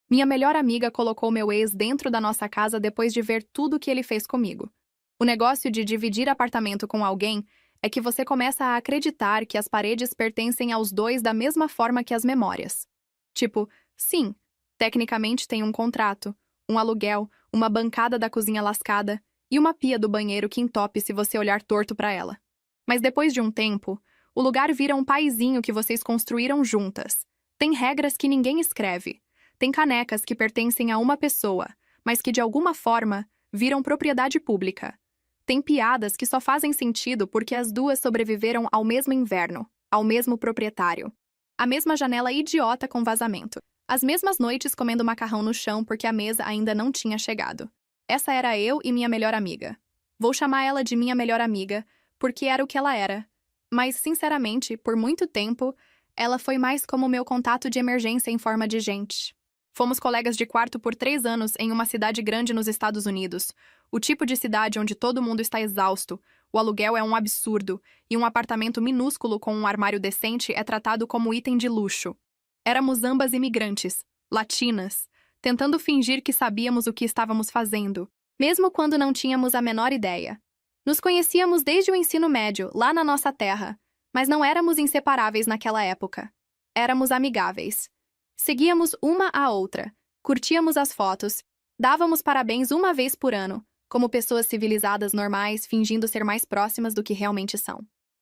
Minha melhor amiga colocou meu ex dentro da nossa casa depois de ver tudo que ele fez comigo. O negócio de dividir apartamento com alguém é que você começa a acreditar que as paredes pertencem aos dois da mesma forma que as memórias. Tipo, sim, tecnicamente tem um contrato, um aluguel, uma bancada da cozinha lascada e uma pia do banheiro que entope se você olhar torto para ela. Mas depois de um tempo, o lugar vira um paizinho que vocês construíram juntas. Tem regras que ninguém escreve. Tem canecas que pertencem a uma pessoa, mas que de alguma forma viram propriedade pública. Tem piadas que só fazem sentido porque as duas sobreviveram ao mesmo inverno, ao mesmo proprietário. A mesma janela idiota com vazamento. As mesmas noites comendo macarrão no chão porque a mesa ainda não tinha chegado. Essa era eu e minha melhor amiga. Vou chamar ela de minha melhor amiga, porque era o que ela era. Mas, sinceramente, por muito tempo, ela foi mais como meu contato de emergência em forma de gente. Fomos colegas de quarto por 3 anos em uma cidade grande nos Estados Unidos. O tipo de cidade onde todo mundo está exausto, o aluguel é um absurdo, e um apartamento minúsculo com um armário decente é tratado como item de luxo. Éramos ambas imigrantes, latinas, tentando fingir que sabíamos o que estávamos fazendo, mesmo quando não tínhamos a menor ideia. Nos conhecíamos desde o ensino médio, lá na nossa terra, mas não éramos inseparáveis naquela época. Éramos amigáveis. Seguíamos uma à outra, curtíamos as fotos, dávamos parabéns uma vez por ano, como pessoas civilizadas normais fingindo ser mais próximas do que realmente são.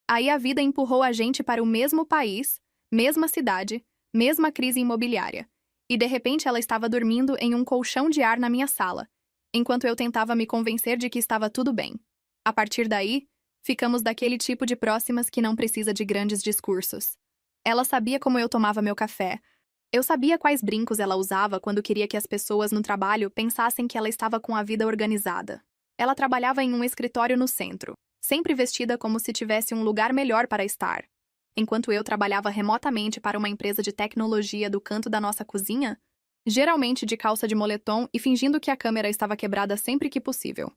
Aí a vida empurrou a gente para o mesmo país, mesma cidade, mesma crise imobiliária. E de repente ela estava dormindo em um colchão de ar na minha sala, enquanto eu tentava me convencer de que estava tudo bem. A partir daí, ficamos daquele tipo de próximas que não precisa de grandes discursos. Ela sabia como eu tomava meu café. Eu sabia quais brincos ela usava quando queria que as pessoas no trabalho pensassem que ela estava com a vida organizada. Ela trabalhava em um escritório no centro, sempre vestida como se tivesse um lugar melhor para estar. Enquanto eu trabalhava remotamente para uma empresa de tecnologia do canto da nossa cozinha, geralmente de calça de moletom e fingindo que a câmera estava quebrada sempre que possível.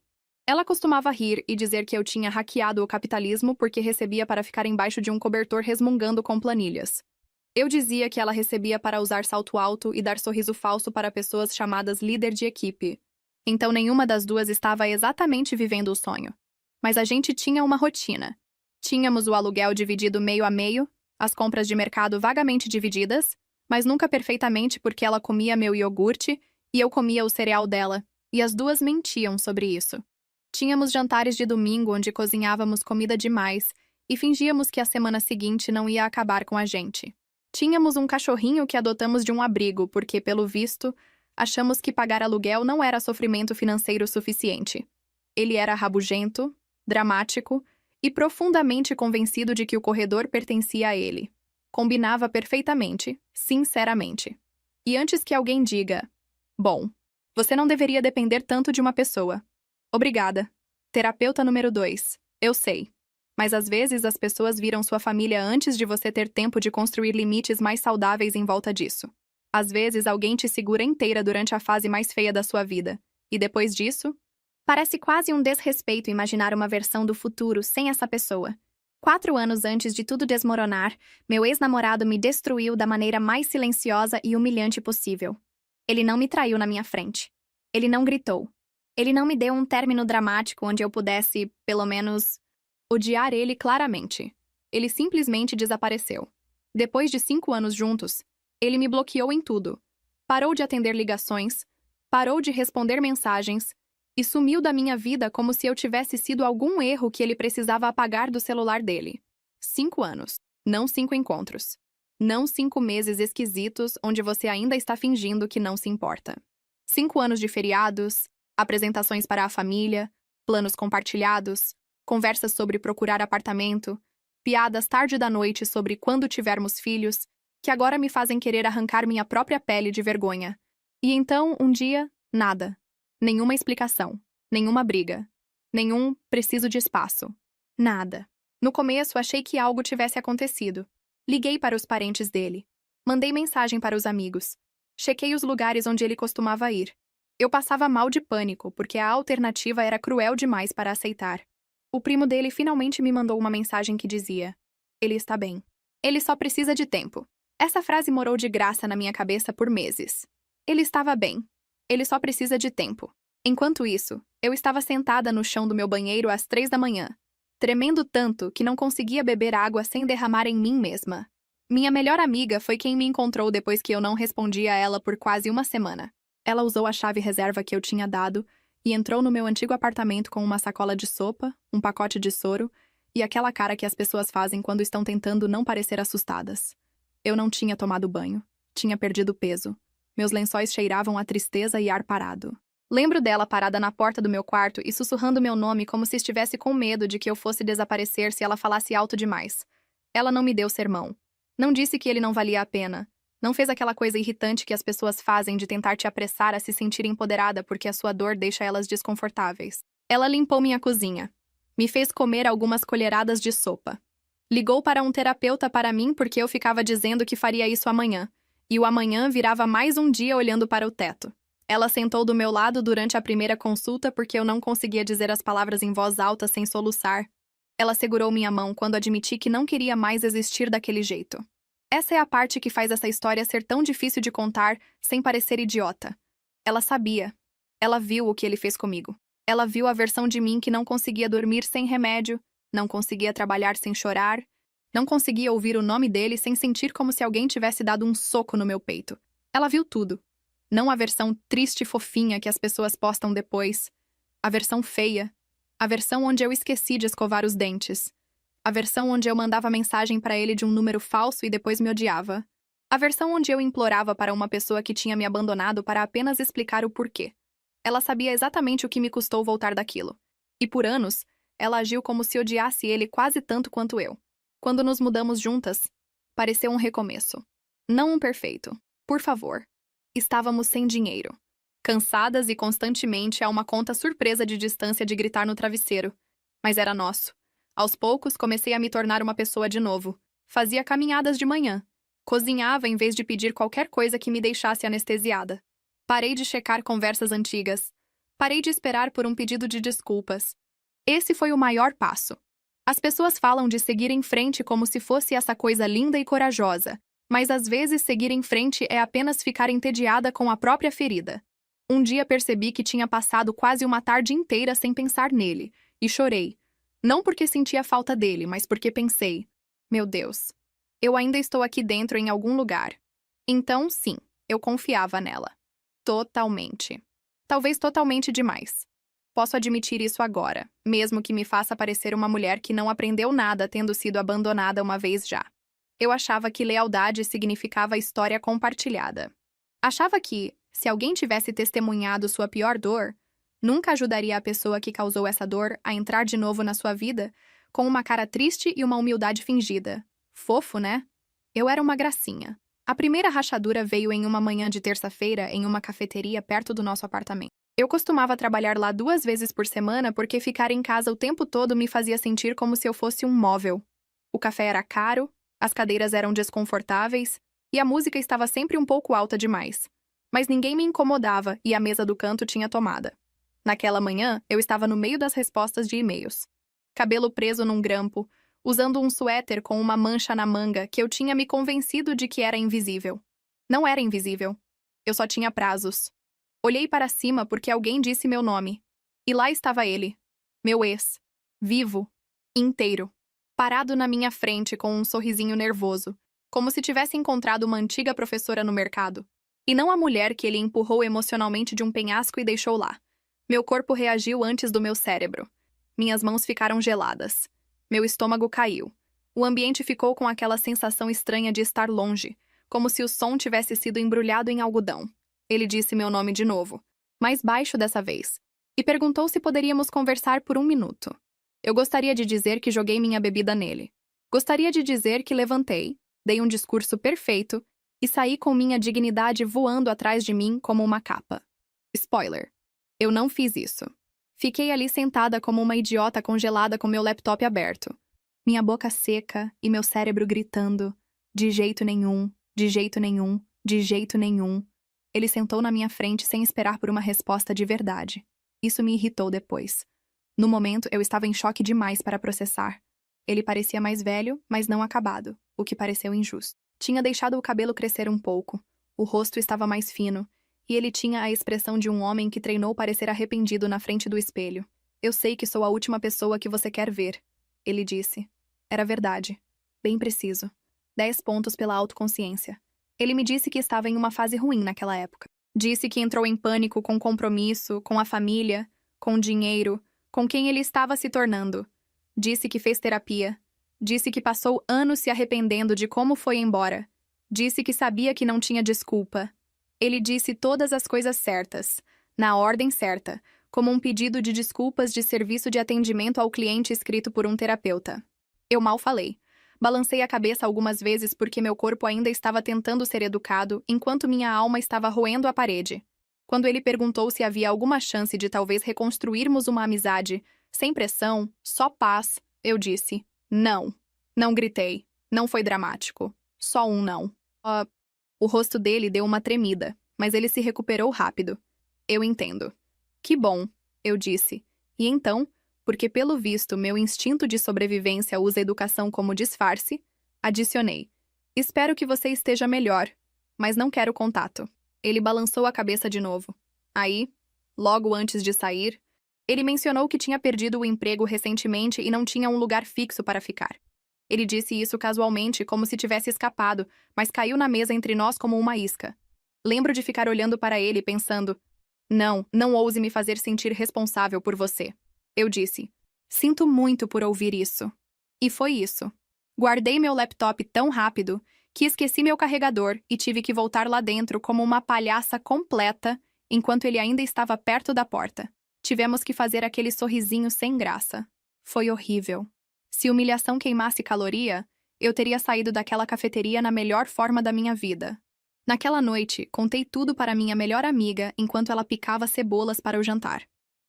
Ela costumava rir e dizer que eu tinha hackeado o capitalismo porque recebia para ficar embaixo de um cobertor resmungando com planilhas. Eu dizia que ela recebia para usar salto alto e dar sorriso falso para pessoas chamadas líder de equipe. Então nenhuma das duas estava exatamente vivendo o sonho. Mas a gente tinha uma rotina. Tínhamos o aluguel dividido meio a meio, as compras de mercado vagamente divididas, mas nunca perfeitamente porque ela comia meu iogurte e eu comia o cereal dela, e as duas mentiam sobre isso. Tínhamos jantares de domingo onde cozinhávamos comida demais e fingíamos que a semana seguinte não ia acabar com a gente. Tínhamos um cachorrinho que adotamos de um abrigo porque, pelo visto, achamos que pagar aluguel não era sofrimento financeiro suficiente. Ele era rabugento, dramático e profundamente convencido de que o corredor pertencia a ele. Combinava perfeitamente, sinceramente. E antes que alguém diga, bom, você não deveria depender tanto de uma pessoa. Obrigada. Terapeuta número 2. Eu sei. Mas às vezes as pessoas viram sua família antes de você ter tempo de construir limites mais saudáveis em volta disso. Às vezes alguém te segura inteira durante a fase mais feia da sua vida. E depois disso, parece quase um desrespeito imaginar uma versão do futuro sem essa pessoa. 4 anos antes de tudo desmoronar, meu ex-namorado me destruiu da maneira mais silenciosa e humilhante possível. Ele não me traiu na minha frente. Ele não gritou. Ele não me deu um término dramático onde eu pudesse, pelo menos, odiar ele claramente. Ele simplesmente desapareceu. Depois de 5 anos juntos, ele me bloqueou em tudo. Parou de atender ligações, parou de responder mensagens e sumiu da minha vida como se eu tivesse sido algum erro que ele precisava apagar do celular dele. 5 anos. Não 5 encontros. Não 5 meses esquisitos onde você ainda está fingindo que não se importa. 5 anos de feriados, apresentações para a família, planos compartilhados, conversas sobre procurar apartamento, piadas tarde da noite sobre quando tivermos filhos, que agora me fazem querer arrancar minha própria pele de vergonha. E então, um dia, nada. Nenhuma explicação. Nenhuma briga. Nenhum preciso de espaço. Nada. No começo, achei que algo tivesse acontecido. Liguei para os parentes dele. Mandei mensagem para os amigos. Chequei os lugares onde ele costumava ir. Eu passava mal de pânico, porque a alternativa era cruel demais para aceitar. O primo dele finalmente me mandou uma mensagem que dizia: ele está bem. Ele só precisa de tempo. Essa frase morou de graça na minha cabeça por meses. Ele estava bem. Ele só precisa de tempo. Enquanto isso, eu estava sentada no chão do meu banheiro às 3 da manhã, tremendo tanto que não conseguia beber água sem derramar em mim mesma. Minha melhor amiga foi quem me encontrou depois que eu não respondi a ela por quase uma semana. Ela usou a chave reserva que eu tinha dado e entrou no meu antigo apartamento com uma sacola de sopa, um pacote de soro e aquela cara que as pessoas fazem quando estão tentando não parecer assustadas. Eu não tinha tomado banho. Tinha perdido peso. Meus lençóis cheiravam a tristeza e ar parado. Lembro dela parada na porta do meu quarto e sussurrando meu nome como se estivesse com medo de que eu fosse desaparecer se ela falasse alto demais. Ela não me deu sermão. Não disse que ele não valia a pena. Não fez aquela coisa irritante que as pessoas fazem de tentar te apressar a se sentir empoderada porque a sua dor deixa elas desconfortáveis. Ela limpou minha cozinha. Me fez comer algumas colheradas de sopa. Ligou para um terapeuta para mim porque eu ficava dizendo que faria isso amanhã. E o amanhã virava mais um dia olhando para o teto. Ela sentou do meu lado durante a primeira consulta porque eu não conseguia dizer as palavras em voz alta sem soluçar. Ela segurou minha mão quando admiti que não queria mais existir daquele jeito. Essa é a parte que faz essa história ser tão difícil de contar sem parecer idiota. Ela sabia. Ela viu o que ele fez comigo. Ela viu a versão de mim que não conseguia dormir sem remédio, não conseguia trabalhar sem chorar, não conseguia ouvir o nome dele sem sentir como se alguém tivesse dado um soco no meu peito. Ela viu tudo. Não a versão triste e fofinha que as pessoas postam depois. A versão feia. A versão onde eu esqueci de escovar os dentes. A versão onde eu mandava mensagem para ele de um número falso e depois me odiava. A versão onde eu implorava para uma pessoa que tinha me abandonado para apenas explicar o porquê. Ela sabia exatamente o que me custou voltar daquilo. E por anos, ela agiu como se odiasse ele quase tanto quanto eu. Quando nos mudamos juntas, pareceu um recomeço. Não um perfeito. Por favor. Estávamos sem dinheiro. Cansadas e constantemente a uma conta surpresa de distância de gritar no travesseiro. Mas era nosso. Aos poucos, comecei a me tornar uma pessoa de novo. Fazia caminhadas de manhã. Cozinhava em vez de pedir qualquer coisa que me deixasse anestesiada. Parei de checar conversas antigas. Parei de esperar por um pedido de desculpas. Esse foi o maior passo. As pessoas falam de seguir em frente como se fosse essa coisa linda e corajosa. Mas às vezes seguir em frente é apenas ficar entediada com a própria ferida. Um dia percebi que tinha passado quase uma tarde inteira sem pensar nele, e chorei. Não porque sentia falta dele, mas porque pensei: meu Deus, eu ainda estou aqui dentro em algum lugar. Então, sim, eu confiava nela. Totalmente. Talvez totalmente demais. Posso admitir isso agora, mesmo que me faça parecer uma mulher que não aprendeu nada tendo sido abandonada uma vez já. Eu achava que lealdade significava história compartilhada. Achava que, se alguém tivesse testemunhado sua pior dor, nunca ajudaria a pessoa que causou essa dor a entrar de novo na sua vida com uma cara triste e uma humildade fingida. Fofo, né? Eu era uma gracinha. A primeira rachadura veio em uma manhã de terça-feira em uma cafeteria perto do nosso apartamento. Eu costumava trabalhar lá 2 vezes por semana porque ficar em casa o tempo todo me fazia sentir como se eu fosse um móvel. O café era caro, as cadeiras eram desconfortáveis e a música estava sempre um pouco alta demais. Mas ninguém me incomodava e a mesa do canto tinha tomada. Naquela manhã, eu estava no meio das respostas de e-mails. Cabelo preso num grampo, usando um suéter com uma mancha na manga que eu tinha me convencido de que era invisível. Não era invisível. Eu só tinha prazos. Olhei para cima porque alguém disse meu nome. E lá estava ele. Meu ex. Vivo. Inteiro. Parado na minha frente com um sorrisinho nervoso, como se tivesse encontrado uma antiga professora no mercado. E não a mulher que ele empurrou emocionalmente de um penhasco e deixou lá. Meu corpo reagiu antes do meu cérebro. Minhas mãos ficaram geladas. Meu estômago caiu. O ambiente ficou com aquela sensação estranha de estar longe, como se o som tivesse sido embrulhado em algodão. Ele disse meu nome de novo, mais baixo dessa vez, e perguntou se poderíamos conversar por 1 minuto. Eu gostaria de dizer que joguei minha bebida nele. Gostaria de dizer que levantei, dei um discurso perfeito e saí com minha dignidade voando atrás de mim como uma capa. Spoiler. Eu não fiz isso. Fiquei ali sentada como uma idiota congelada com meu laptop aberto. Minha boca seca e meu cérebro gritando: de jeito nenhum, de jeito nenhum, de jeito nenhum. Ele sentou na minha frente sem esperar por uma resposta de verdade. Isso me irritou depois. No momento, eu estava em choque demais para processar. Ele parecia mais velho, mas não acabado, o que pareceu injusto. Tinha deixado o cabelo crescer um pouco. O rosto estava mais fino, E ele tinha a expressão de um homem que treinou parecer arrependido na frente do espelho. Eu sei que sou a última pessoa que você quer ver, ele disse. Era verdade. Bem preciso. 10 pontos pela autoconsciência. Ele me disse que estava em uma fase ruim naquela época. Disse que entrou em pânico com o compromisso, com a família, com o dinheiro, com quem ele estava se tornando. Disse que fez terapia. Disse que passou anos se arrependendo de como foi embora. Disse que sabia que não tinha desculpa. Ele disse todas as coisas certas, na ordem certa, como um pedido de desculpas de serviço de atendimento ao cliente escrito por um terapeuta. Eu mal falei. Balancei a cabeça algumas vezes porque meu corpo ainda estava tentando ser educado, enquanto minha alma estava roendo a parede. Quando ele perguntou se havia alguma chance de talvez reconstruirmos uma amizade, sem pressão, só paz, eu disse: não. Não gritei. Não foi dramático. Só um não. O rosto dele deu uma tremida, mas ele se recuperou rápido. Eu entendo. Que bom, eu disse. E então, porque pelo visto meu instinto de sobrevivência usa a educação como disfarce, adicionei: espero que você esteja melhor, mas não quero contato. Ele balançou a cabeça de novo. Aí, logo antes de sair, ele mencionou que tinha perdido o emprego recentemente e não tinha um lugar fixo para ficar. Ele disse isso casualmente, como se tivesse escapado, mas caiu na mesa entre nós como uma isca. Lembro de ficar olhando para ele pensando: não ouse me fazer sentir responsável por você. Eu disse: sinto muito por ouvir isso. E foi isso. Guardei meu laptop tão rápido que esqueci meu carregador e tive que voltar lá dentro como uma palhaça completa enquanto ele ainda estava perto da porta. Tivemos que fazer aquele sorrisinho sem graça. Foi horrível. Se humilhação queimasse caloria, eu teria saído daquela cafeteria na melhor forma da minha vida. Naquela noite, contei tudo para minha melhor amiga enquanto ela picava cebolas para o jantar.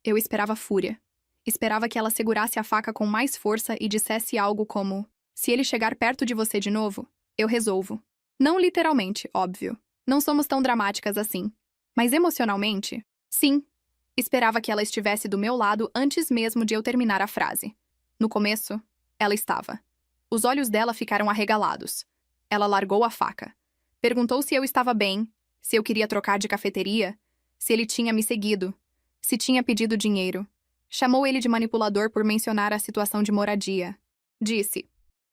Eu esperava fúria. Esperava que ela segurasse a faca com mais força e dissesse algo como: se ele chegar perto de você de novo, eu resolvo. Não literalmente, óbvio. Não somos tão dramáticas assim. Mas emocionalmente, sim. Esperava que ela estivesse do meu lado antes mesmo de eu terminar a frase. No começo, ela estava. Os olhos dela ficaram arregalados. Ela largou a faca. Perguntou se eu estava bem, se eu queria trocar de cafeteria, se ele tinha me seguido, se tinha pedido dinheiro. Chamou ele de manipulador por mencionar a situação de moradia. Disse: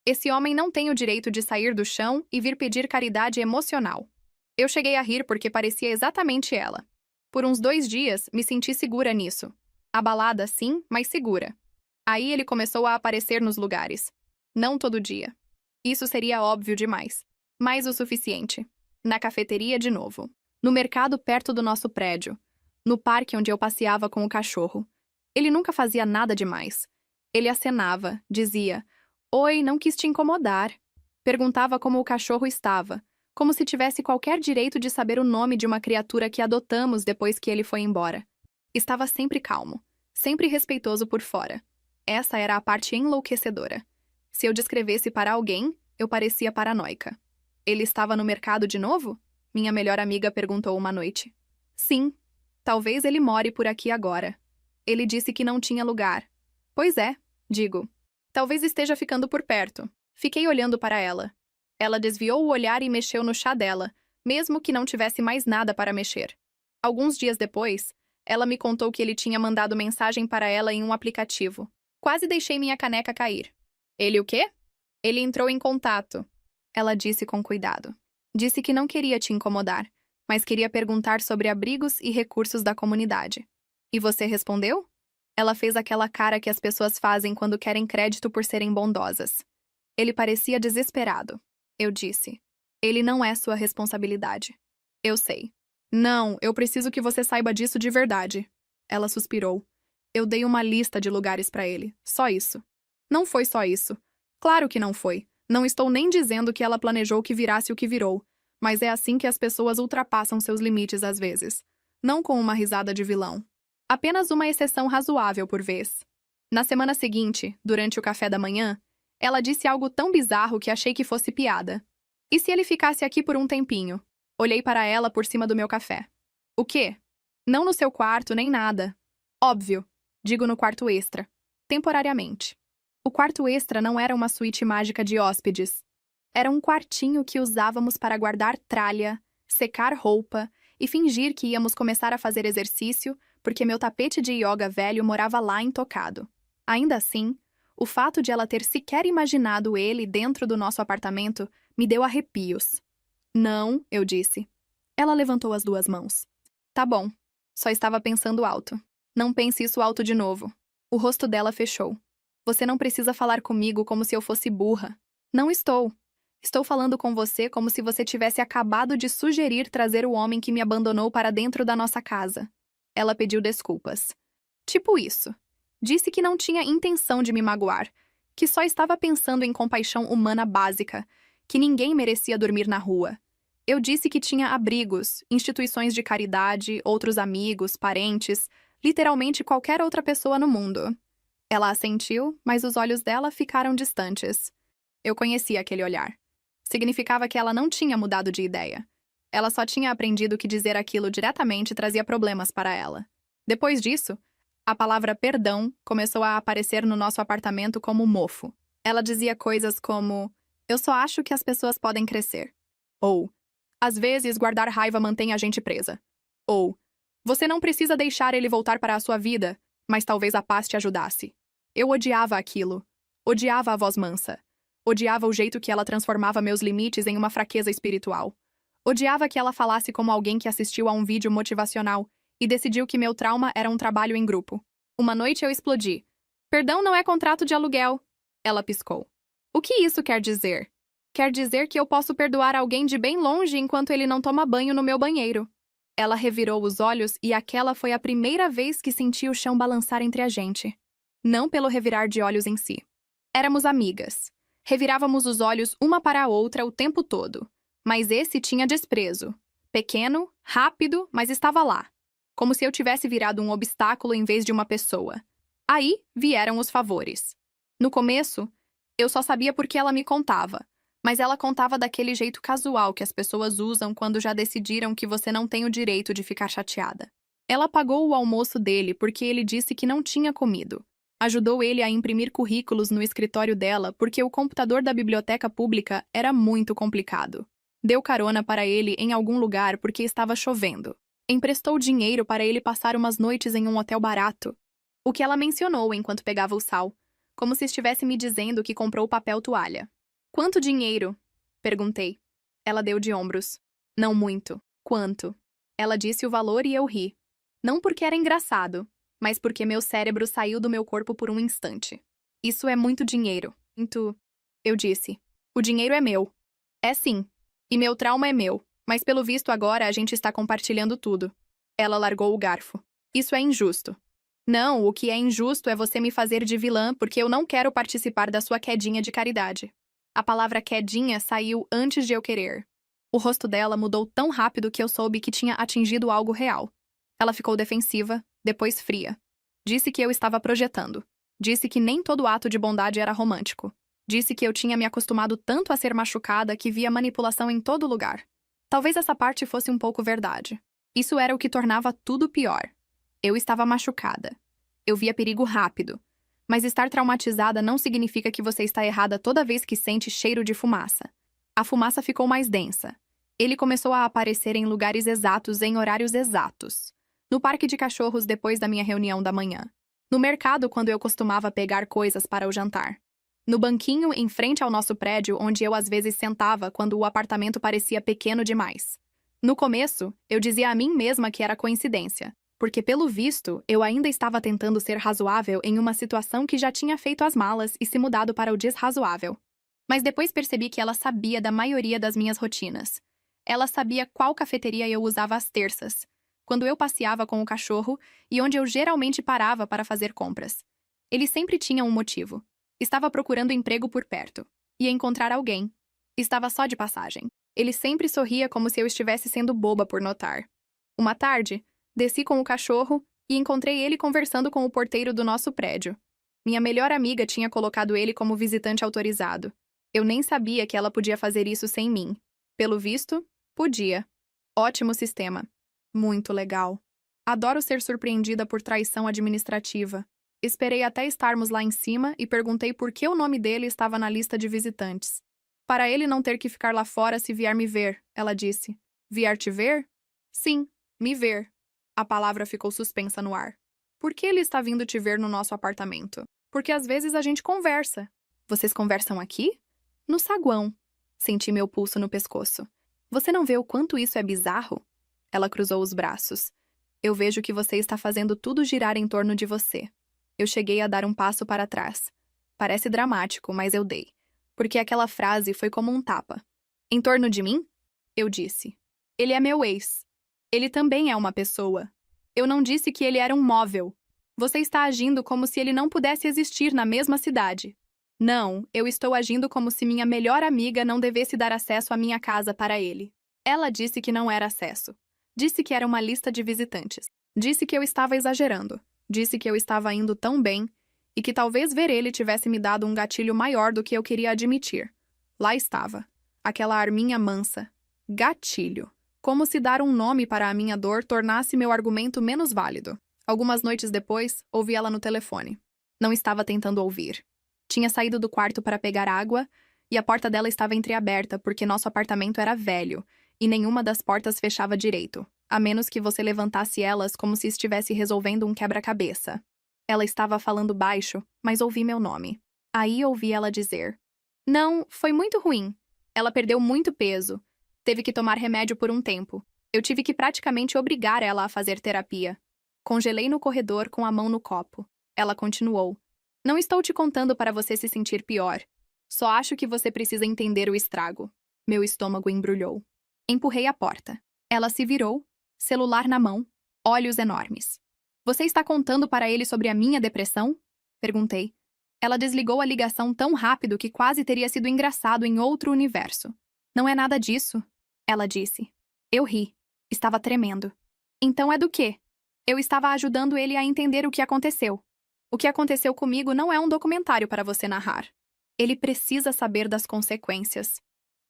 esse homem não tem o direito de sair do chão e vir pedir caridade emocional. Eu cheguei a rir porque parecia exatamente ela. Por uns 2 dias, me senti segura nisso. Abalada, sim, mas segura. Aí ele começou a aparecer nos lugares. Não todo dia. Isso seria óbvio demais. Mas o suficiente. Na cafeteria de novo. No mercado perto do nosso prédio. No parque onde eu passeava com o cachorro. Ele nunca fazia nada demais. Ele acenava, dizia: oi, não quis te incomodar. Perguntava como o cachorro estava, como se tivesse qualquer direito de saber o nome de uma criatura que adotamos depois que ele foi embora. Estava sempre calmo, sempre respeitoso por fora. Essa era a parte enlouquecedora. Se eu descrevesse para alguém, eu parecia paranoica. Ele estava no mercado de novo? Minha melhor amiga perguntou uma noite. Sim. Talvez ele more por aqui agora. Ele disse que não tinha lugar. Pois é, digo. Talvez esteja ficando por perto. Fiquei olhando para ela. Ela desviou o olhar e mexeu no chá dela, mesmo que não tivesse mais nada para mexer. Alguns dias depois, ela me contou que ele tinha mandado mensagem para ela em um aplicativo. Quase deixei minha caneca cair. Ele o quê? Ele entrou em contato. Ela disse com cuidado. Disse que não queria te incomodar, mas queria perguntar sobre abrigos e recursos da comunidade. E você respondeu? Ela fez aquela cara que as pessoas fazem quando querem crédito por serem bondosas. Ele parecia desesperado. Eu disse: ele não é sua responsabilidade. Eu sei. Não, eu preciso que você saiba disso de verdade. Ela suspirou. Eu dei uma lista de lugares para ele. Só isso. Não foi só isso. Claro que não foi. Não estou nem dizendo que ela planejou que virasse o que virou. Mas é assim que as pessoas ultrapassam seus limites às vezes. Não com uma risada de vilão. Apenas uma exceção razoável por vez. Na semana seguinte, durante o café da manhã, ela disse algo tão bizarro que achei que fosse piada. E se ele ficasse aqui por um tempinho? Olhei para ela por cima do meu café. O quê? Não no seu quarto, nem nada. Óbvio. Digo no quarto extra. Temporariamente. O quarto extra não era uma suíte mágica de hóspedes. Era um quartinho que usávamos para guardar tralha, secar roupa e fingir que íamos começar a fazer exercício porque meu tapete de yoga velho morava lá intocado. Ainda assim, o fato de ela ter sequer imaginado ele dentro do nosso apartamento me deu arrepios. Não, eu disse. Ela levantou as 2 mãos. Tá bom. Só estava pensando alto. Não pense isso alto de novo. O rosto dela fechou. Você não precisa falar comigo como se eu fosse burra. Não estou. Estou falando com você como se você tivesse acabado de sugerir trazer o homem que me abandonou para dentro da nossa casa. Ela pediu desculpas. Tipo isso. Disse que não tinha intenção de me magoar, que só estava pensando em compaixão humana básica, que ninguém merecia dormir na rua. Eu disse que tinha abrigos, instituições de caridade, outros amigos, parentes, literalmente qualquer outra pessoa no mundo. Ela assentiu, mas os olhos dela ficaram distantes. Eu conhecia aquele olhar. Significava que ela não tinha mudado de ideia. Ela só tinha aprendido que dizer aquilo diretamente trazia problemas para ela. Depois disso, a palavra perdão começou a aparecer no nosso apartamento como mofo. Ela dizia coisas como: eu só acho que as pessoas podem crescer. Ou, às vezes guardar raiva mantém a gente presa. Ou, você não precisa deixar ele voltar para a sua vida, mas talvez a paz te ajudasse. Eu odiava aquilo. Odiava a voz mansa. Odiava o jeito que ela transformava meus limites em uma fraqueza espiritual. Odiava que ela falasse como alguém que assistiu a um vídeo motivacional e decidiu que meu trauma era um trabalho em grupo. Uma noite eu explodi. Perdão não é contrato de aluguel. Ela piscou. O que isso quer dizer? Quer dizer que eu posso perdoar alguém de bem longe enquanto ele não toma banho no meu banheiro. Ela revirou os olhos e aquela foi a primeira vez que senti o chão balançar entre a gente. Não pelo revirar de olhos em si. Éramos amigas. Revirávamos os olhos uma para a outra o tempo todo. Mas esse tinha desprezo. Pequeno, rápido, mas estava lá. Como se eu tivesse virado um obstáculo em vez de uma pessoa. Aí vieram os favores. No começo, eu só sabia porque ela me contava. Mas ela contava daquele jeito casual que as pessoas usam quando já decidiram que você não tem o direito de ficar chateada. Ela pagou o almoço dele porque ele disse que não tinha comido. Ajudou ele a imprimir currículos no escritório dela porque o computador da biblioteca pública era muito complicado. Deu carona para ele em algum lugar porque estava chovendo. Emprestou dinheiro para ele passar umas noites em um hotel barato. O que ela mencionou enquanto pegava o sal, como se estivesse me dizendo que comprou papel toalha. Quanto dinheiro? Perguntei. Ela deu de ombros. Não muito. Quanto? Ela disse o valor e eu ri. Não porque era engraçado, mas porque meu cérebro saiu do meu corpo por um instante. Isso é muito dinheiro. Muito... Eu disse. O dinheiro é meu. É sim. E meu trauma é meu. Mas pelo visto agora a gente está compartilhando tudo. Ela largou o garfo. Isso é injusto. Não, o que é injusto é você me fazer de vilã porque eu não quero participar da sua quedinha de caridade. A palavra quedinha saiu antes de eu querer. O rosto dela mudou tão rápido que eu soube que tinha atingido algo real. Ela ficou defensiva, depois fria. Disse que eu estava projetando. Disse que nem todo ato de bondade era romântico. Disse que eu tinha me acostumado tanto a ser machucada que via manipulação em todo lugar. Talvez essa parte fosse um pouco verdade. Isso era o que tornava tudo pior. Eu estava machucada. Eu via perigo rápido. Mas estar traumatizada não significa que você está errada toda vez que sente cheiro de fumaça. A fumaça ficou mais densa. Ele começou a aparecer em lugares exatos em horários exatos. No parque de cachorros depois da minha reunião da manhã. No mercado quando eu costumava pegar coisas para o jantar. No banquinho em frente ao nosso prédio onde eu às vezes sentava quando o apartamento parecia pequeno demais. No começo, eu dizia a mim mesma que era coincidência, porque pelo visto, eu ainda estava tentando ser razoável em uma situação que já tinha feito as malas e se mudado para o desrazoável. Mas depois percebi que ela sabia da maioria das minhas rotinas. Ela sabia qual cafeteria eu usava às terças, quando eu passeava com o cachorro e onde eu geralmente parava para fazer compras. Ele sempre tinha um motivo. Estava procurando emprego por perto. Ia encontrar alguém. Estava só de passagem. Ele sempre sorria como se eu estivesse sendo boba por notar. Uma tarde, desci com o cachorro e encontrei ele conversando com o porteiro do nosso prédio. Minha melhor amiga tinha colocado ele como visitante autorizado. Eu nem sabia que ela podia fazer isso sem mim. Pelo visto, podia. Ótimo sistema. Muito legal. Adoro ser surpreendida por traição administrativa. Esperei até estarmos lá em cima e perguntei por que o nome dele estava na lista de visitantes. Para ele não ter que ficar lá fora se vier me ver, ela disse. Vier te ver? Sim, Me ver. A palavra ficou suspensa no ar. Por que ele está vindo te ver no nosso apartamento? Porque às vezes a gente conversa. Vocês conversam aqui? No saguão. Senti meu pulso no pescoço. Você não vê o quanto isso é bizarro? Ela cruzou os braços. Eu vejo que você está fazendo tudo girar em torno de você. Eu cheguei a dar um passo para trás. Parece dramático, mas eu dei. Porque aquela frase foi como um tapa. Em torno de mim? Eu disse. Ele é meu ex. Ele também é uma pessoa. Eu não disse que ele era um móvel. Você está agindo como se ele não pudesse existir na mesma cidade. Não, eu estou agindo como se minha melhor amiga não devesse dar acesso à minha casa para ele. Ela disse que não era acesso. Disse que era uma lista de visitantes. Disse que eu estava exagerando. Disse que eu estava indo tão bem e que talvez ver ele tivesse me dado um gatilho maior do que eu queria admitir. Lá estava. Aquela arminha mansa. Gatilho. Como se dar um nome para a minha dor tornasse meu argumento menos válido. Algumas noites depois, ouvi ela no telefone. Não estava tentando ouvir. Tinha saído do quarto para pegar água e a porta dela estava entreaberta porque nosso apartamento era velho e nenhuma das portas fechava direito, a menos que você levantasse elas como se estivesse resolvendo um quebra-cabeça. Ela estava falando baixo, mas ouvi meu nome. Aí ouvi ela dizer: Não, foi muito ruim. Ela perdeu muito peso. Teve que tomar remédio por um tempo. Eu tive que praticamente obrigar ela a fazer terapia. Congelei no corredor com a mão no copo. Ela continuou. Não estou te contando para você se sentir pior. Só acho que você precisa entender o estrago. Meu estômago embrulhou. Empurrei a porta. Ela se virou, celular na mão, olhos enormes. Você está contando para ele sobre a minha depressão? Perguntei. Ela desligou a ligação tão rápido que quase teria sido engraçado em outro universo. Não é nada disso, ela disse. Eu ri. Estava tremendo. Então é do quê? Eu estava ajudando ele a entender o que aconteceu. O que aconteceu comigo não é um documentário para você narrar. Ele precisa saber das consequências.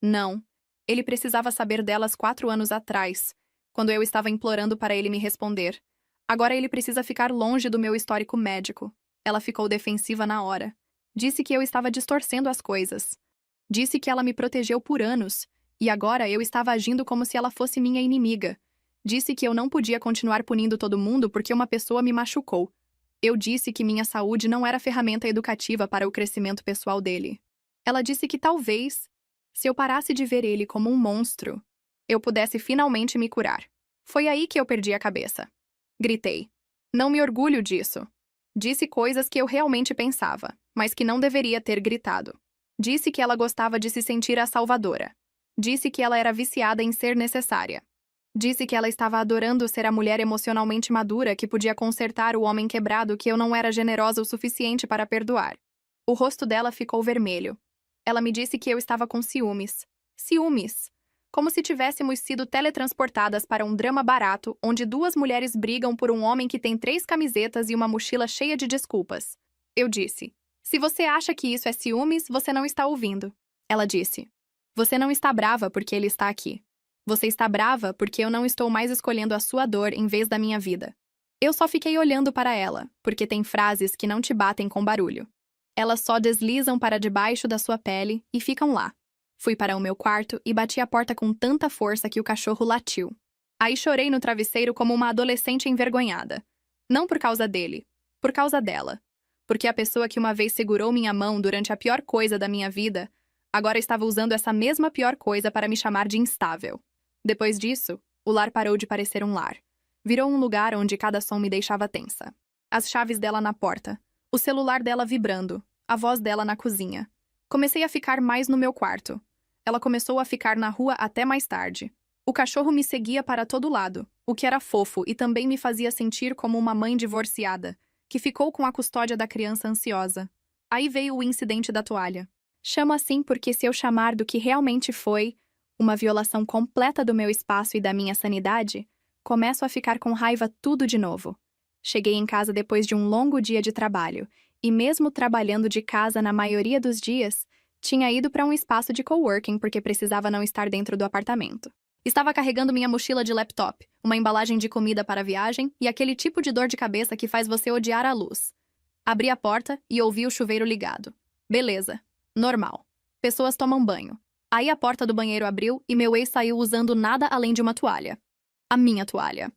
Não. Ele precisava saber delas 4 anos atrás, quando eu estava implorando para ele me responder. Agora ele precisa ficar longe do meu histórico médico. Ela ficou defensiva na hora. Disse que eu estava distorcendo as coisas. Disse que ela me protegeu por anos, e agora eu estava agindo como se ela fosse minha inimiga. Disse que eu não podia continuar punindo todo mundo porque uma pessoa me machucou. Eu disse que minha saúde não era ferramenta educativa para o crescimento pessoal dele. Ela disse que talvez, se eu parasse de ver ele como um monstro, eu pudesse finalmente me curar. Foi aí que eu perdi a cabeça. Gritei. Não me orgulho disso. Disse coisas que eu realmente pensava, mas que não deveria ter gritado. Disse que ela gostava de se sentir a salvadora. Disse que ela era viciada em ser necessária. Disse que ela estava adorando ser a mulher emocionalmente madura que podia consertar o homem quebrado que eu não era generosa o suficiente para perdoar. O rosto dela ficou vermelho. Ela me disse que eu estava com ciúmes. Ciúmes! Como se tivéssemos sido teletransportadas para um drama barato onde 2 mulheres brigam por um homem que tem 3 camisetas e uma mochila cheia de desculpas. Eu disse: Se você acha que isso é ciúmes, você não está ouvindo. Ela disse: Você não está brava porque ele está aqui. Você está brava porque eu não estou mais escolhendo a sua dor em vez da minha vida. Eu só fiquei olhando para ela, porque tem frases que não te batem com barulho. Elas só deslizam para debaixo da sua pele e ficam lá. Fui para o meu quarto e bati a porta com tanta força que o cachorro latiu. Aí chorei no travesseiro como uma adolescente envergonhada. Não por causa dele, por causa dela. Porque a pessoa que uma vez segurou minha mão durante a pior coisa da minha vida, agora estava usando essa mesma pior coisa para me chamar de instável. Depois disso, o lar parou de parecer um lar. Virou um lugar onde cada som me deixava tensa. As chaves dela na porta, o celular dela vibrando, a voz dela na cozinha. Comecei a ficar mais no meu quarto. Ela começou a ficar na rua até mais tarde. O cachorro me seguia para todo lado, o que era fofo e também me fazia sentir como uma mãe divorciada, que ficou com a custódia da criança ansiosa. Aí veio o incidente da toalha. Chamo assim porque se eu chamar do que realmente foi, uma violação completa do meu espaço e da minha sanidade, começo a ficar com raiva tudo de novo. Cheguei em casa depois de um longo dia de trabalho, e mesmo trabalhando de casa na maioria dos dias, tinha ido para um espaço de coworking porque precisava não estar dentro do apartamento. Estava carregando minha mochila de laptop, uma embalagem de comida para a viagem e aquele tipo de dor de cabeça que faz você odiar a luz. Abri a porta e ouvi o chuveiro ligado. Beleza. Normal. Pessoas tomam banho. Aí a porta do banheiro abriu e meu ex saiu usando nada além de uma toalha. A minha toalha.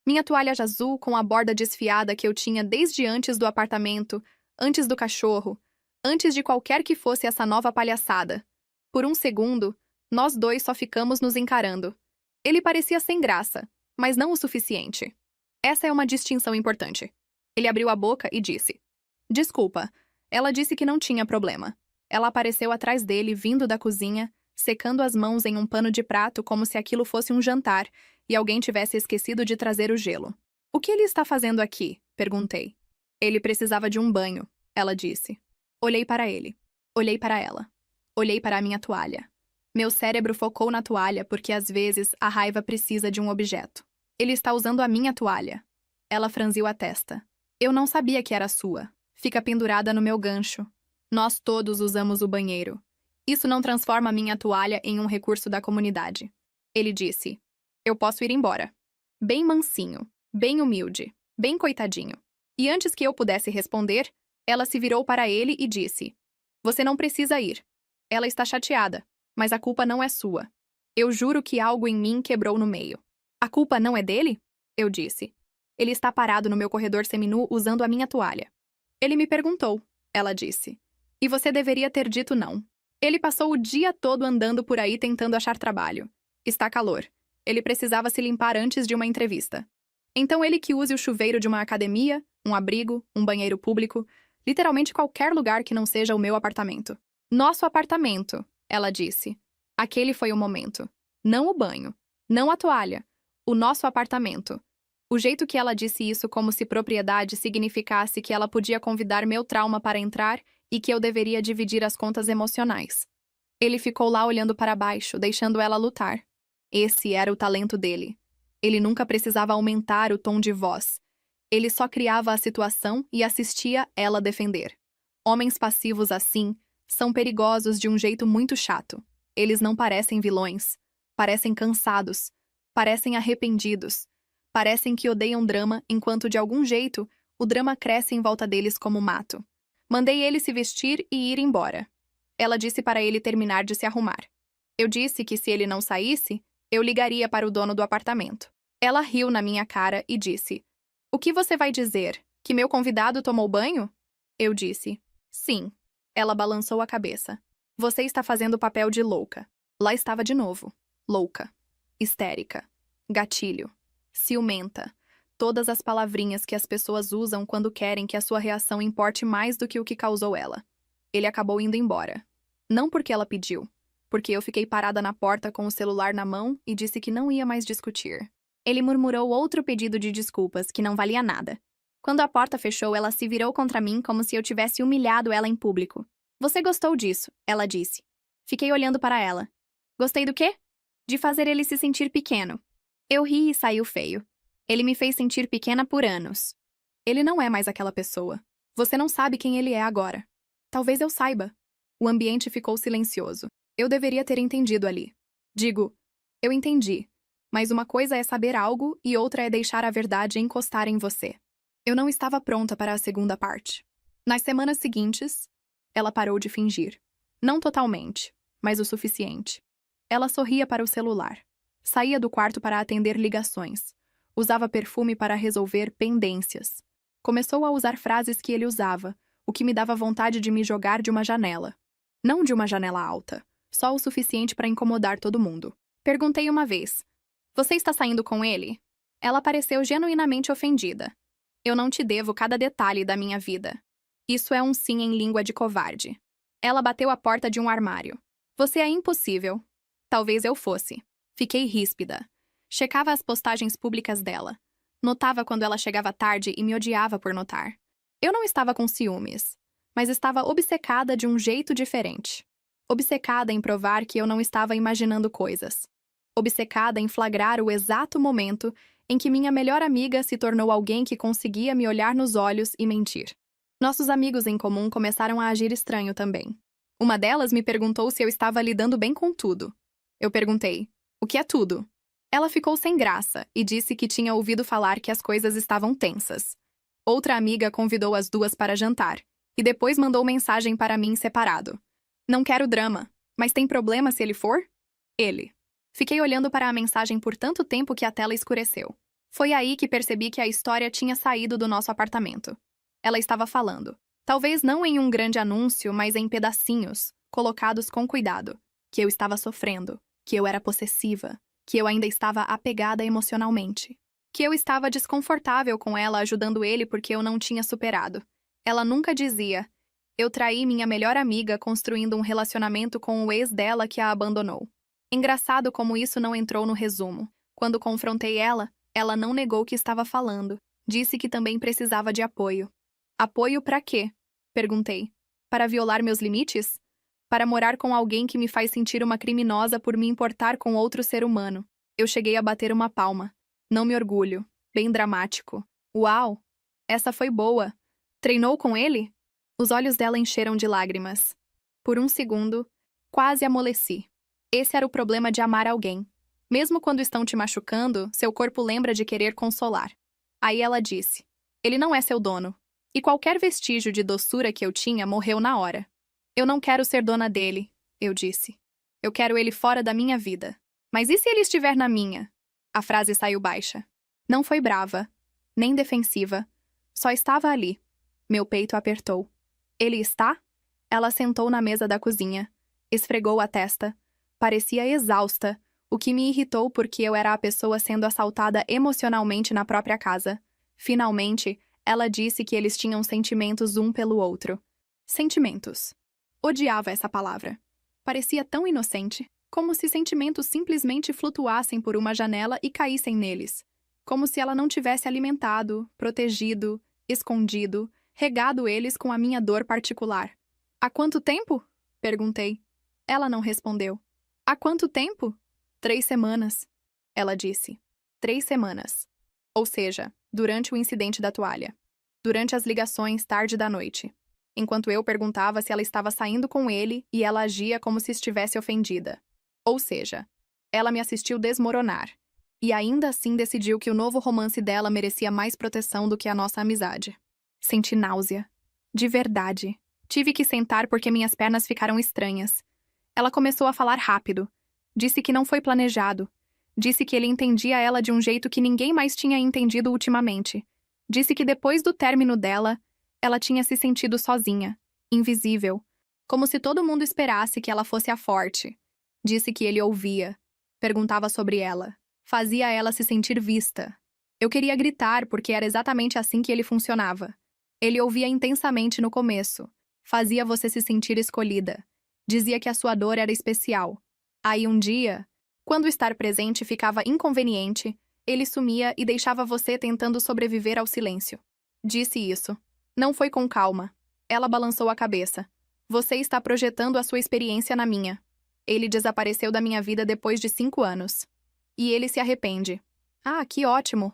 Minha toalha azul com a borda desfiada que eu tinha desde antes do apartamento, antes do cachorro, antes de qualquer que fosse essa nova palhaçada. Por um segundo, nós dois só ficamos nos encarando. Ele parecia sem graça, mas não o suficiente. Essa é uma distinção importante. Ele abriu a boca e disse: Desculpa. Ela disse que não tinha problema. Ela apareceu atrás dele, vindo da cozinha, secando as mãos em um pano de prato como se aquilo fosse um jantar e alguém tivesse esquecido de trazer o gelo. O que ele está fazendo aqui? Perguntei. Ele precisava de um banho, ela disse. Olhei para ele. Olhei para ela. Olhei para a minha toalha. Meu cérebro focou na toalha porque às vezes a raiva precisa de um objeto. Ele está usando a minha toalha. Ela franziu a testa. Eu não sabia que era sua. Fica pendurada no meu gancho. Nós todos usamos o banheiro. Isso não transforma a minha toalha em um recurso da comunidade. Ele disse: Eu posso ir embora. Bem mansinho, bem humilde, bem coitadinho. E antes que eu pudesse responder, ela se virou para ele e disse: Você não precisa ir. Ela está chateada, mas a culpa não é sua. Eu juro que algo em mim quebrou no meio. A culpa não é dele? Eu disse. Ele está parado no meu corredor seminu usando a minha toalha. Ele me perguntou, ela disse. E você deveria ter dito não. Ele passou o dia todo andando por aí tentando achar trabalho. Está calor. Ele precisava se limpar antes de uma entrevista. Então ele que use o chuveiro de uma academia, um abrigo, um banheiro público, literalmente qualquer lugar que não seja o meu apartamento. Nosso apartamento, ela disse. Aquele foi o momento. Não o banho. Não a toalha. O nosso apartamento. O jeito que ela disse isso como se propriedade significasse que ela podia convidar meu trauma para entrar e que eu deveria dividir as contas emocionais. Ele ficou lá olhando para baixo, deixando ela lutar. Esse era o talento dele. Ele nunca precisava aumentar o tom de voz. Ele só criava a situação e assistia ela defender. Homens passivos assim são perigosos de um jeito muito chato. Eles não parecem vilões. Parecem cansados. Parecem arrependidos. Parecem que odeiam drama, enquanto de algum jeito o drama cresce em volta deles como mato. Mandei ele se vestir e ir embora. Ela disse para ele terminar de se arrumar. Eu disse que se ele não saísse, eu ligaria para o dono do apartamento. Ela riu na minha cara e disse: O que você vai dizer? Que meu convidado tomou banho? Eu disse: Sim. Ela balançou a cabeça. Você está fazendo o papel de louca. Lá estava de novo. Louca. Histérica. Gatilho. Ciumenta. Todas as palavrinhas que as pessoas usam quando querem que a sua reação importe mais do que o que causou ela. Ele acabou indo embora. Não porque ela pediu, porque eu fiquei parada na porta com o celular na mão e disse que não ia mais discutir. Ele murmurou outro pedido de desculpas, que não valia nada. Quando a porta fechou, ela se virou contra mim como se eu tivesse humilhado ela em público. Você gostou disso, ela disse. Fiquei olhando para ela. Gostei do quê? De fazer ele se sentir pequeno. Eu ri e saiu feio. Ele me fez sentir pequena por anos. Ele não é mais aquela pessoa. Você não sabe quem ele é agora. Talvez eu saiba. O ambiente ficou silencioso. Eu deveria ter entendido ali. Digo, eu entendi. Mas uma coisa é saber algo e outra é deixar a verdade encostar em você. Eu não estava pronta para a segunda parte. Nas semanas seguintes, ela parou de fingir. Não totalmente, mas o suficiente. Ela sorria para o celular. Saía do quarto para atender ligações. Usava perfume para resolver pendências. Começou a usar frases que ele usava, o que me dava vontade de me jogar de uma janela. Não de uma janela alta, só o suficiente para incomodar todo mundo. Perguntei uma vez: Você está saindo com ele? Ela pareceu genuinamente ofendida. Eu não te devo cada detalhe da minha vida. Isso é um sim em língua de covarde. Ela bateu a porta de um armário. Você é impossível. Talvez eu fosse. Fiquei ríspida. Checava as postagens públicas dela. Notava quando ela chegava tarde e me odiava por notar. Eu não estava com ciúmes, mas estava obcecada de um jeito diferente. Obcecada em provar que eu não estava imaginando coisas. Obcecada em flagrar o exato momento em que minha melhor amiga se tornou alguém que conseguia me olhar nos olhos e mentir. Nossos amigos em comum começaram a agir estranho também. Uma delas me perguntou se eu estava lidando bem com tudo. Eu perguntei: O que é tudo? Ela ficou sem graça e disse que tinha ouvido falar que as coisas estavam tensas. Outra amiga convidou as duas para jantar e depois mandou mensagem para mim separado. Não quero drama, mas tem problema se ele for? Ele. Fiquei olhando para a mensagem por tanto tempo que a tela escureceu. Foi aí que percebi que a história tinha saído do nosso apartamento. Ela estava falando. Talvez não em um grande anúncio, mas em pedacinhos, colocados com cuidado. Que eu estava sofrendo, que eu era possessiva, que eu ainda estava apegada emocionalmente. Que eu estava desconfortável com ela ajudando ele porque eu não tinha superado. Ela nunca dizia: eu traí minha melhor amiga construindo um relacionamento com o ex dela que a abandonou. Engraçado como isso não entrou no resumo. Quando confrontei ela, ela não negou que estava falando. Disse que também precisava de apoio. Apoio para quê? Perguntei. Para violar meus limites? Para morar com alguém que me faz sentir uma criminosa por me importar com outro ser humano. Eu cheguei a bater uma palma. Não me orgulho. Bem dramático. Uau! Essa foi boa. Treinou com ele? Os olhos dela encheram de lágrimas. Por um segundo, quase amoleci. Esse era o problema de amar alguém. Mesmo quando estão te machucando, seu corpo lembra de querer consolar. Aí ela disse: ele não é seu dono. E qualquer vestígio de doçura que eu tinha morreu na hora. Eu não quero ser dona dele, eu disse. Eu quero ele fora da minha vida. Mas e se ele estiver na minha? A frase saiu baixa. Não foi brava, nem defensiva. Só estava ali. Meu peito apertou. Ele está? Ela sentou na mesa da cozinha. Esfregou a testa. Parecia exausta, o que me irritou porque eu era a pessoa sendo assaltada emocionalmente na própria casa. Finalmente, ela disse que eles tinham sentimentos um pelo outro. Sentimentos. Odiava essa palavra. Parecia tão inocente, como se sentimentos simplesmente flutuassem por uma janela e caíssem neles. Como se ela não tivesse alimentado, protegido, escondido, regado eles com a minha dor particular. Há quanto tempo? Perguntei. Ela não respondeu. Há quanto tempo? 3 semanas. Ela disse. 3 semanas. Ou seja, durante o incidente da toalha. Durante as ligações tarde da noite. Enquanto eu perguntava se ela estava saindo com ele e ela agia como se estivesse ofendida. Ou seja, ela me assistiu desmoronar. E ainda assim decidiu que o novo romance dela merecia mais proteção do que a nossa amizade. Senti náusea. De verdade. Tive que sentar porque minhas pernas ficaram estranhas. Ela começou a falar rápido. Disse que não foi planejado. Disse que ele entendia ela de um jeito que ninguém mais tinha entendido ultimamente. Disse que depois do término dela, ela tinha se sentido sozinha, invisível, como se todo mundo esperasse que ela fosse a forte. Disse que ele ouvia, perguntava sobre ela, fazia ela se sentir vista. Eu queria gritar porque era exatamente assim que ele funcionava. Ele ouvia intensamente no começo, fazia você se sentir escolhida. Dizia que a sua dor era especial. Aí um dia, quando estar presente ficava inconveniente, ele sumia e deixava você tentando sobreviver ao silêncio. Disse isso. Não foi com calma. Ela balançou a cabeça. Você está projetando a sua experiência na minha. Ele desapareceu da minha vida depois de 5 anos. E ele se arrepende. Ah, que ótimo.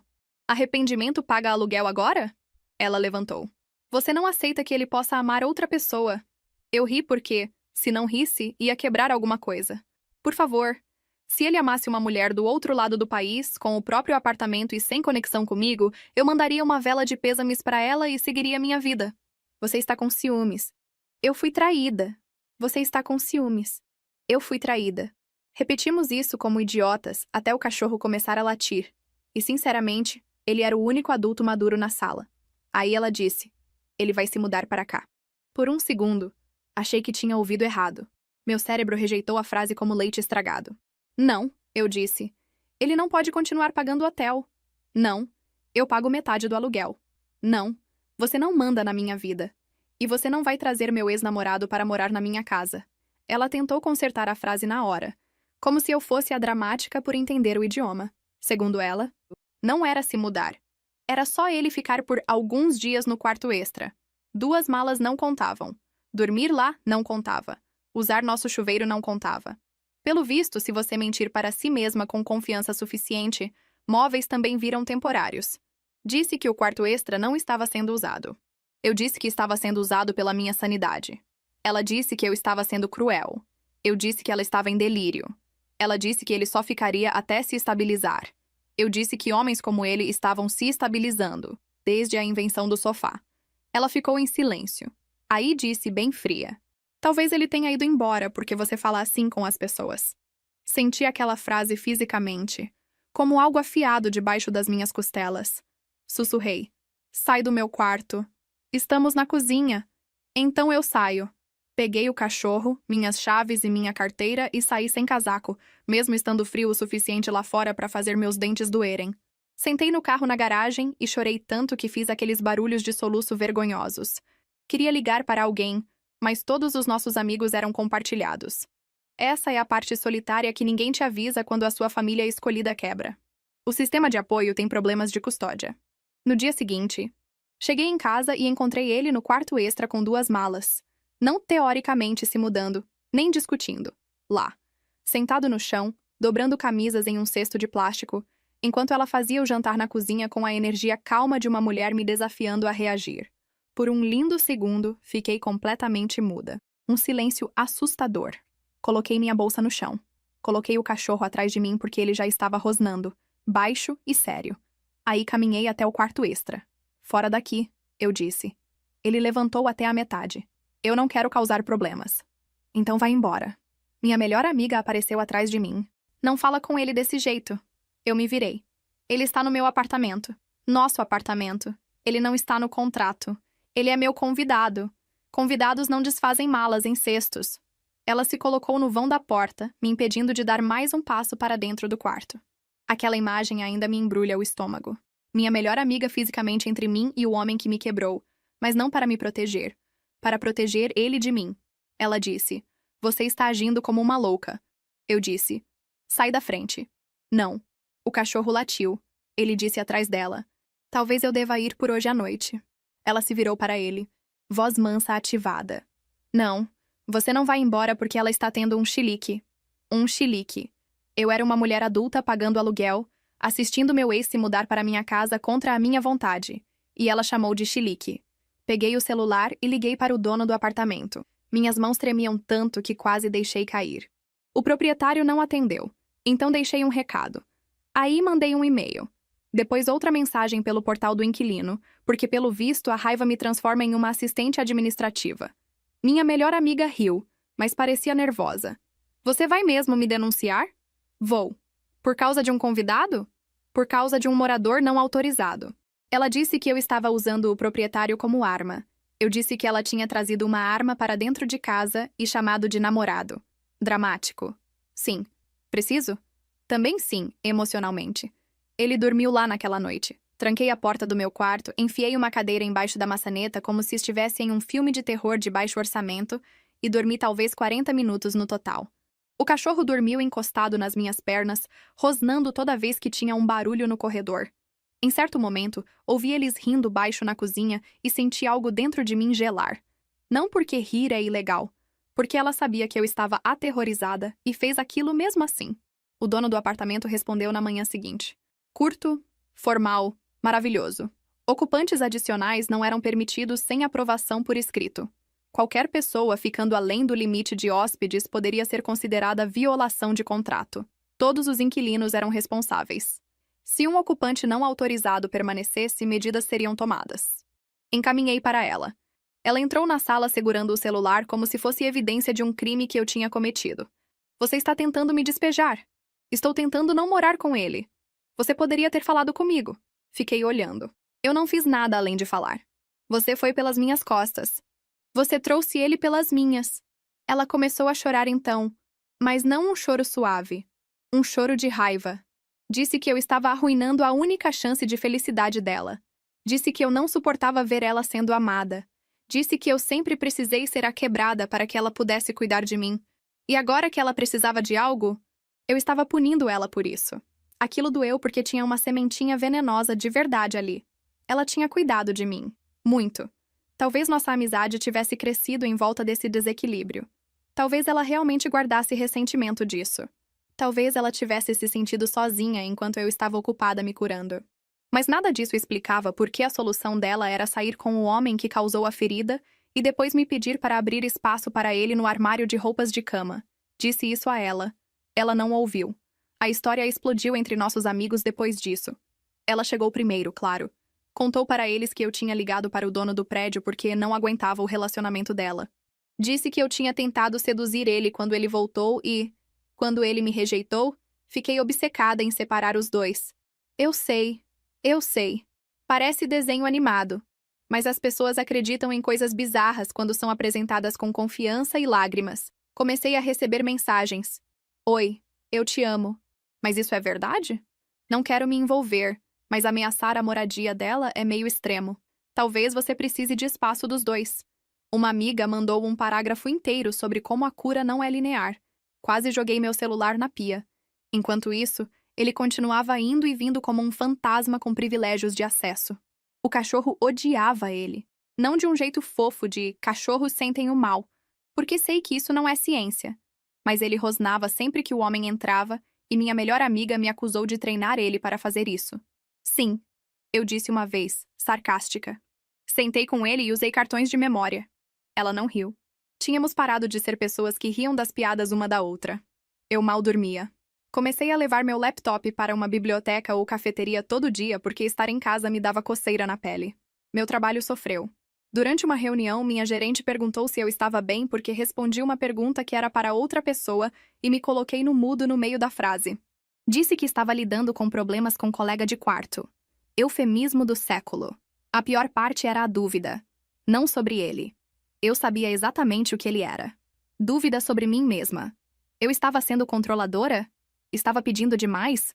Arrependimento paga aluguel agora? Ela levantou. Você não aceita que ele possa amar outra pessoa. Eu ri porque, se não risse, ia quebrar alguma coisa. Por favor, se ele amasse uma mulher do outro lado do país, com o próprio apartamento e sem conexão comigo, eu mandaria uma vela de pêsames para ela e seguiria minha vida. Você está com ciúmes. Eu fui traída. Você está com ciúmes. Eu fui traída. Repetimos isso como idiotas até o cachorro começar a latir. E, sinceramente, ele era o único adulto maduro na sala. Aí ela disse: ele vai se mudar para cá. Por um segundo, achei que tinha ouvido errado. Meu cérebro rejeitou a frase como leite estragado. Não, eu disse. Ele não pode continuar pagando o hotel. Não, eu pago metade do aluguel. Não, você não manda na minha vida. E você não vai trazer meu ex-namorado para morar na minha casa. Ela tentou consertar a frase na hora, como se eu fosse a dramática por entender o idioma. Segundo ela, não era se mudar. Era só ele ficar por alguns dias no quarto extra. 2 malas não contavam. Dormir lá não contava. Usar nosso chuveiro não contava. Pelo visto, se você mentir para si mesma com confiança suficiente, móveis também viram temporários. Disse que o quarto extra não estava sendo usado. Eu disse que estava sendo usado pela minha sanidade. Ela disse que eu estava sendo cruel. Eu disse que ela estava em delírio. Ela disse que ele só ficaria até se estabilizar. Eu disse que homens como ele estavam se estabilizando, desde a invenção do sofá. Ela ficou em silêncio. Aí disse bem fria: talvez ele tenha ido embora porque você fala assim com as pessoas. Senti aquela frase fisicamente, como algo afiado debaixo das minhas costelas. Sussurrei. Sai do meu quarto. Estamos na cozinha. Então eu saio. Peguei o cachorro, minhas chaves e minha carteira e saí sem casaco, mesmo estando frio o suficiente lá fora para fazer meus dentes doerem. Sentei no carro na garagem e chorei tanto que fiz aqueles barulhos de soluço vergonhosos. Queria ligar para alguém, mas todos os nossos amigos eram compartilhados. Essa é a parte solitária que ninguém te avisa quando a sua família escolhida quebra. O sistema de apoio tem problemas de custódia. No dia seguinte, cheguei em casa e encontrei ele no quarto extra com 2 malas. Não teoricamente se mudando, nem discutindo. Lá, sentado no chão, dobrando camisas em um cesto de plástico, enquanto ela fazia o jantar na cozinha com a energia calma de uma mulher me desafiando a reagir. Por um lindo segundo, fiquei completamente muda. Um silêncio assustador. Coloquei minha bolsa no chão. Coloquei o cachorro atrás de mim porque ele já estava rosnando, baixo e sério. Aí caminhei até o quarto extra. Fora daqui, eu disse. Ele levantou até a metade. Eu não quero causar problemas. Então vai embora. Minha melhor amiga apareceu atrás de mim. Não fala com ele desse jeito. Eu me virei. Ele está no meu apartamento. Nosso apartamento. Ele não está no contrato. Ele é meu convidado. Convidados não desfazem malas em cestos. Ela se colocou no vão da porta, me impedindo de dar mais um passo para dentro do quarto. Aquela imagem ainda me embrulha o estômago. Minha melhor amiga fisicamente entre mim e o homem que me quebrou, mas não para me proteger. Para proteger ele de mim. Ela disse, você está agindo como uma louca. Eu disse, sai da frente. Não. O cachorro latiu. Ele disse atrás dela, talvez eu deva ir por hoje à noite. Ela se virou para ele. Voz mansa ativada. Não. Você não vai embora porque ela está tendo um chilique. Um chilique. Eu era uma mulher adulta pagando aluguel, assistindo meu ex se mudar para minha casa contra a minha vontade. E ela chamou de chilique. Peguei o celular e liguei para o dono do apartamento. Minhas mãos tremiam tanto que quase deixei cair. O proprietário não atendeu, então deixei um recado. Aí mandei um e-mail. Depois outra mensagem pelo portal do inquilino, porque pelo visto a raiva me transforma em uma assistente administrativa. Minha melhor amiga riu, mas parecia nervosa. Você vai mesmo me denunciar? Vou. Por causa de um convidado? Por causa de um morador não autorizado. Ela disse que eu estava usando o proprietário como arma. Eu disse que ela tinha trazido uma arma para dentro de casa e chamado de namorado. Dramático. Sim. Preciso? Também sim, emocionalmente. Ele dormiu lá naquela noite. Tranquei a porta do meu quarto, enfiei uma cadeira embaixo da maçaneta como se estivesse em um filme de terror de baixo orçamento e dormi talvez 40 minutos no total. O cachorro dormiu encostado nas minhas pernas, rosnando toda vez que tinha um barulho no corredor. Em certo momento, ouvi eles rindo baixo na cozinha e senti algo dentro de mim gelar. Não porque rir é ilegal, porque ela sabia que eu estava aterrorizada e fez aquilo mesmo assim. O dono do apartamento respondeu na manhã seguinte. Curto, formal, maravilhoso. Ocupantes adicionais não eram permitidos sem aprovação por escrito. Qualquer pessoa ficando além do limite de hóspedes poderia ser considerada violação de contrato. Todos os inquilinos eram responsáveis. Se um ocupante não autorizado permanecesse, medidas seriam tomadas. Encaminhei para ela. Ela entrou na sala segurando o celular como se fosse evidência de um crime que eu tinha cometido. Você está tentando me despejar. Estou tentando não morar com ele. Você poderia ter falado comigo. Fiquei olhando. Eu não fiz nada além de falar. Você foi pelas minhas costas. Você trouxe ele pelas minhas. Ela começou a chorar então, mas não um choro suave. Um choro de raiva. Disse que eu estava arruinando a única chance de felicidade dela. Disse que eu não suportava ver ela sendo amada. Disse que eu sempre precisei ser a quebrada para que ela pudesse cuidar de mim. E agora que ela precisava de algo, eu estava punindo ela por isso. Aquilo doeu porque tinha uma sementinha venenosa de verdade ali. Ela tinha cuidado de mim. Muito. Talvez nossa amizade tivesse crescido em volta desse desequilíbrio. Talvez ela realmente guardasse ressentimento disso. Talvez ela tivesse se sentido sozinha enquanto eu estava ocupada me curando. Mas nada disso explicava por que a solução dela era sair com o homem que causou a ferida e depois me pedir para abrir espaço para ele no armário de roupas de cama. Disse isso a ela. Ela não ouviu. A história explodiu entre nossos amigos depois disso. Ela chegou primeiro, claro. Contou para eles que eu tinha ligado para o dono do prédio porque não aguentava o relacionamento dela. Disse que eu tinha tentado seduzir ele quando ele voltou e... Quando ele me rejeitou, fiquei obcecada em separar os dois. Eu sei. Parece desenho animado. Mas as pessoas acreditam em coisas bizarras quando são apresentadas com confiança e lágrimas. Comecei a receber mensagens. Oi, eu te amo. Mas isso é verdade? Não quero me envolver, mas ameaçar a moradia dela é meio extremo. Talvez você precise de espaço dos dois. Uma amiga mandou um parágrafo inteiro sobre como a cura não é linear. Quase joguei meu celular na pia. Enquanto isso, ele continuava indo e vindo como um fantasma com privilégios de acesso. O cachorro odiava ele. Não de um jeito fofo de cachorros sentem o mal, porque sei que isso não é ciência. Mas ele rosnava sempre que o homem entrava e minha melhor amiga me acusou de treinar ele para fazer isso. Sim, eu disse uma vez, sarcástica. Sentei com ele e usei cartões de memória. Ela não riu. Tínhamos parado de ser pessoas que riam das piadas uma da outra. Eu mal dormia. Comecei a levar meu laptop para uma biblioteca ou cafeteria todo dia porque estar em casa me dava coceira na pele. Meu trabalho sofreu. Durante uma reunião, minha gerente perguntou se eu estava bem porque respondi uma pergunta que era para outra pessoa e me coloquei no mudo no meio da frase. Disse que estava lidando com problemas com colega de quarto. Eufemismo do século. A pior parte era a dúvida. Não sobre ele. Eu sabia exatamente o que ele era. Dúvida sobre mim mesma. Eu estava sendo controladora? Estava pedindo demais?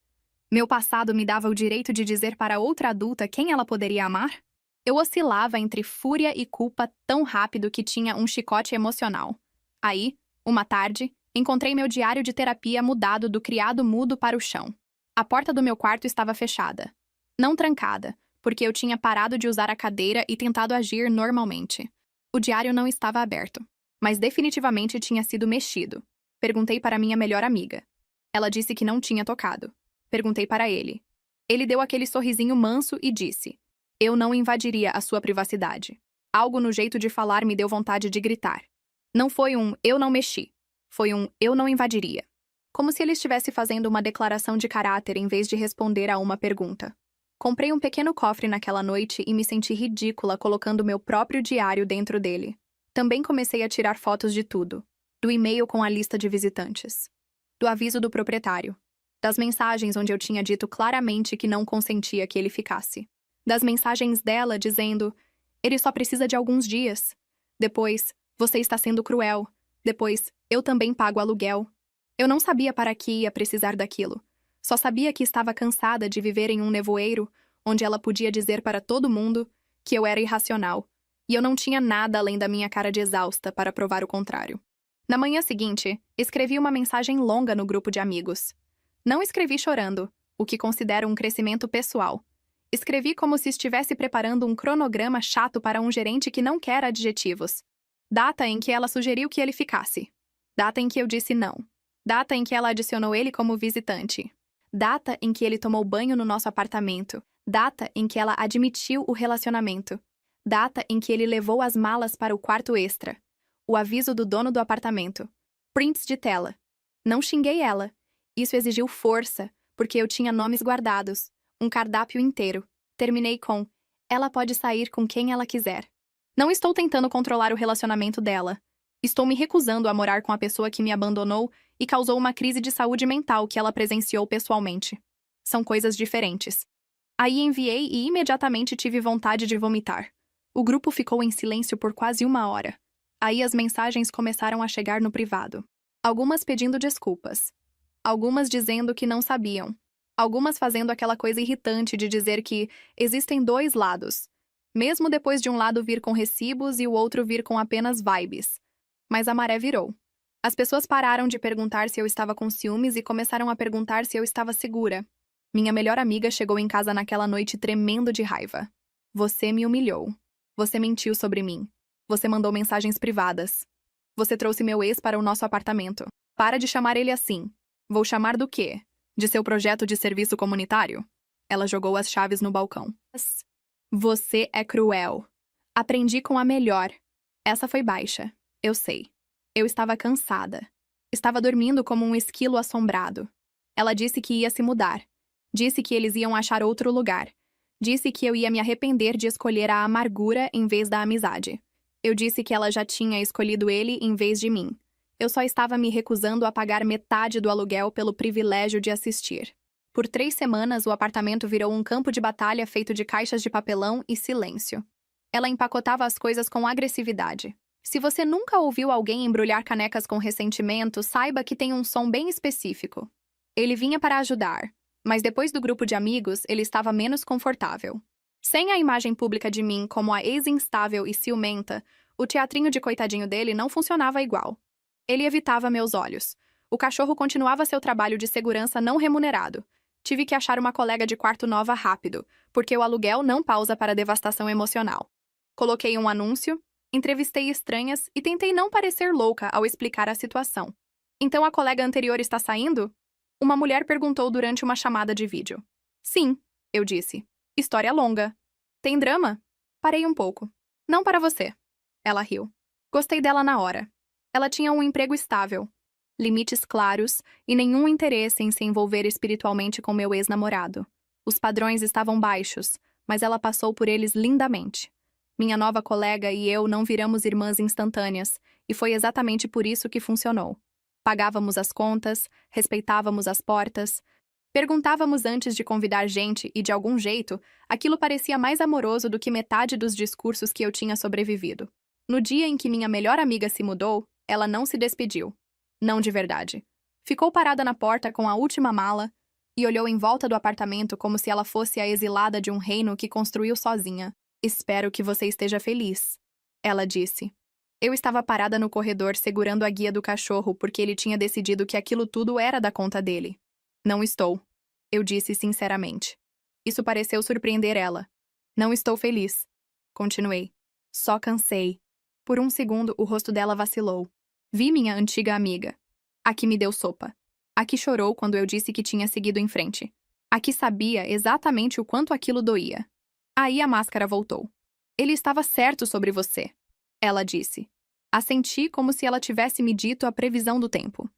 Meu passado me dava o direito de dizer para outra adulta quem ela poderia amar? Eu oscilava entre fúria e culpa tão rápido que tinha um chicote emocional. Aí, uma tarde, encontrei meu diário de terapia mudado do criado mudo para o chão. A porta do meu quarto estava fechada. Não trancada, porque eu tinha parado de usar a cadeira e tentado agir normalmente. O diário não estava aberto, mas definitivamente tinha sido mexido. Perguntei para minha melhor amiga. Ela disse que não tinha tocado. Perguntei para ele. Ele deu aquele sorrisinho manso e disse: eu não invadiria a sua privacidade. Algo no jeito de falar me deu vontade de gritar. Não foi um eu não mexi. Foi um eu não invadiria. Como se ele estivesse fazendo uma declaração de caráter em vez de responder a uma pergunta. Comprei um pequeno cofre naquela noite e me senti ridícula colocando meu próprio diário dentro dele. Também comecei a tirar fotos de tudo. Do e-mail com a lista de visitantes. Do aviso do proprietário. Das mensagens onde eu tinha dito claramente que não consentia que ele ficasse. Das mensagens dela dizendo: ele só precisa de alguns dias. Depois, você está sendo cruel. Depois, eu também pago aluguel. Eu não sabia para que ia precisar daquilo. Só sabia que estava cansada de viver em um nevoeiro, onde ela podia dizer para todo mundo que eu era irracional, e eu não tinha nada além da minha cara de exausta para provar o contrário. Na manhã seguinte, escrevi uma mensagem longa no grupo de amigos. Não escrevi chorando, o que considero um crescimento pessoal. Escrevi como se estivesse preparando um cronograma chato para um gerente que não quer adjetivos. Data em que ela sugeriu que ele ficasse. Data em que eu disse não. Data em que ela adicionou ele como visitante. Data em que ele tomou banho no nosso apartamento. Data em que ela admitiu o relacionamento. Data em que ele levou as malas para o quarto extra. O aviso do dono do apartamento. Prints de tela. Não xinguei ela. Isso exigiu força, porque eu tinha nomes guardados. Um cardápio inteiro. Terminei com: ela pode sair com quem ela quiser. Não estou tentando controlar o relacionamento dela. Estou me recusando a morar com a pessoa que me abandonou e causou uma crise de saúde mental que ela presenciou pessoalmente. São coisas diferentes. Aí enviei e imediatamente tive vontade de vomitar. O grupo ficou em silêncio por quase 1 hora. Aí as mensagens começaram a chegar no privado. Algumas pedindo desculpas. Algumas dizendo que não sabiam. Algumas fazendo aquela coisa irritante de dizer que existem dois lados. Mesmo depois de um lado vir com recibos e o outro vir com apenas vibes. Mas a maré virou. As pessoas pararam de perguntar se eu estava com ciúmes e começaram a perguntar se eu estava segura. Minha melhor amiga chegou em casa naquela noite tremendo de raiva. Você me humilhou. Você mentiu sobre mim. Você mandou mensagens privadas. Você trouxe meu ex para o nosso apartamento. Para de chamar ele assim. Vou chamar do quê? De seu projeto de serviço comunitário? Ela jogou as chaves no balcão. Você é cruel. Aprendi com a melhor. Essa foi baixa. Eu sei. Eu estava cansada. Estava dormindo como um esquilo assombrado. Ela disse que ia se mudar. Disse que eles iam achar outro lugar. Disse que eu ia me arrepender de escolher a amargura em vez da amizade. Eu disse que ela já tinha escolhido ele em vez de mim. Eu só estava me recusando a pagar metade do aluguel pelo privilégio de assistir. Por 3 semanas, o apartamento virou um campo de batalha feito de caixas de papelão e silêncio. Ela empacotava as coisas com agressividade. Se você nunca ouviu alguém embrulhar canecas com ressentimento, saiba que tem um som bem específico. Ele vinha para ajudar, mas depois do grupo de amigos, ele estava menos confortável. Sem a imagem pública de mim como a ex-instável e ciumenta, o teatrinho de coitadinho dele não funcionava igual. Ele evitava meus olhos. O cachorro continuava seu trabalho de segurança não remunerado. Tive que achar uma colega de quarto nova rápido, porque o aluguel não pausa para devastação emocional. Coloquei um anúncio, entrevistei estranhas e tentei não parecer louca ao explicar a situação. Então a colega anterior está saindo? Uma mulher perguntou durante uma chamada de vídeo. Sim, eu disse. História longa. Tem drama? Parei um pouco. Não para você. Ela riu. Gostei dela na hora. Ela tinha um emprego estável, limites claros e nenhum interesse em se envolver espiritualmente com meu ex-namorado. Os padrões estavam baixos, mas ela passou por eles lindamente. Minha nova colega e eu não viramos irmãs instantâneas, e foi exatamente por isso que funcionou. Pagávamos as contas, respeitávamos as portas, perguntávamos antes de convidar gente e, de algum jeito, aquilo parecia mais amoroso do que metade dos discursos que eu tinha sobrevivido. No dia em que minha melhor amiga se mudou, ela não se despediu. Não de verdade. Ficou parada na porta com a última mala e olhou em volta do apartamento como se ela fosse a exilada de um reino que construiu sozinha. Espero que você esteja feliz, ela disse. Eu estava parada no corredor segurando a guia do cachorro porque ele tinha decidido que aquilo tudo era da conta dele. Não estou, eu disse sinceramente. Isso pareceu surpreender ela. Não estou feliz. Continuei. Só cansei. Por um segundo, o rosto dela vacilou. Vi minha antiga amiga. A que me deu sopa. A que chorou quando eu disse que tinha seguido em frente. A que sabia exatamente o quanto aquilo doía. Aí a máscara voltou. Ele estava certo sobre você, ela disse. Assenti como se ela tivesse me dito a previsão do tempo.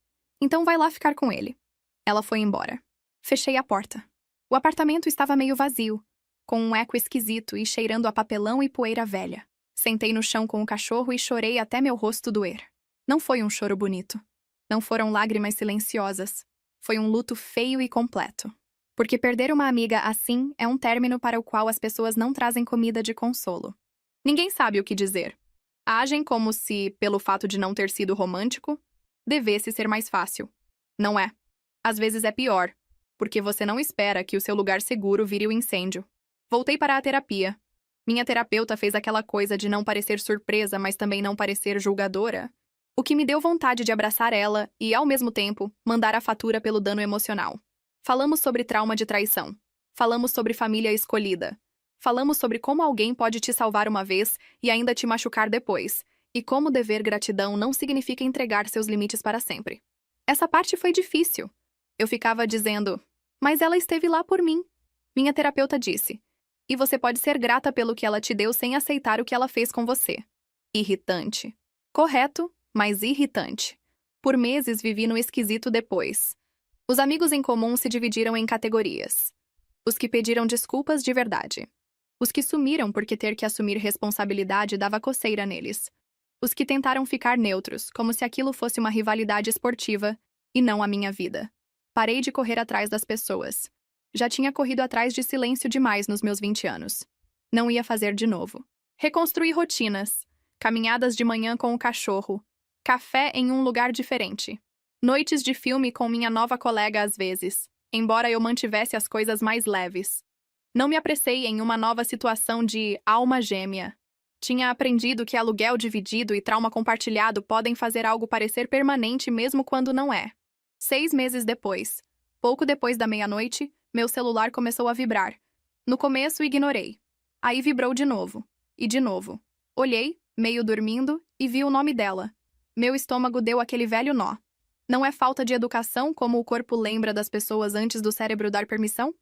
Então vai lá ficar com ele. Ela foi embora. Fechei a porta. O apartamento estava meio vazio, com um eco esquisito e cheirando a papelão e poeira velha. Sentei no chão com o cachorro e chorei até meu rosto doer. Não foi um choro bonito. Não foram lágrimas silenciosas. Foi um luto feio e completo. Porque perder uma amiga assim é um término para o qual as pessoas não trazem comida de consolo. Ninguém sabe o que dizer. Agem como se, pelo fato de não ter sido romântico, devesse ser mais fácil. Não é. Às vezes é pior, porque você não espera que o seu lugar seguro vire o incêndio. Voltei para a terapia. Minha terapeuta fez aquela coisa de não parecer surpresa, mas também não parecer julgadora, o que me deu vontade de abraçar ela e, ao mesmo tempo, mandar a fatura pelo dano emocional. Falamos sobre trauma de traição. Falamos sobre família escolhida. Falamos sobre como alguém pode te salvar uma vez e ainda te machucar depois, e como dever gratidão não significa entregar seus limites para sempre. Essa parte foi difícil. Eu ficava dizendo, mas ela esteve lá por mim. Minha terapeuta disse, e você pode ser grata pelo que ela te deu sem aceitar o que ela fez com você. Irritante. Correto, mas irritante. Por meses vivi no esquisito depois. Os amigos em comum se dividiram em categorias. Os que pediram desculpas de verdade. Os que sumiram porque ter que assumir responsabilidade dava coceira neles. Os que tentaram ficar neutros, como se aquilo fosse uma rivalidade esportiva, e não a minha vida. Parei de correr atrás das pessoas. Já tinha corrido atrás de silêncio demais nos meus 20 anos. Não ia fazer de novo. Reconstruí rotinas. Caminhadas de manhã com o cachorro. Café em um lugar diferente. Noites de filme com minha nova colega às vezes, embora eu mantivesse as coisas mais leves. Não me apressei em uma nova situação de alma gêmea. Tinha aprendido que aluguel dividido e trauma compartilhado podem fazer algo parecer permanente mesmo quando não é. 6 meses depois, pouco depois da meia-noite, meu celular começou a vibrar. No começo, ignorei. Aí vibrou de novo. E de novo. Olhei, meio dormindo, e vi o nome dela. Meu estômago deu aquele velho nó. Não é falta de educação como o corpo lembra das pessoas antes do cérebro dar permissão?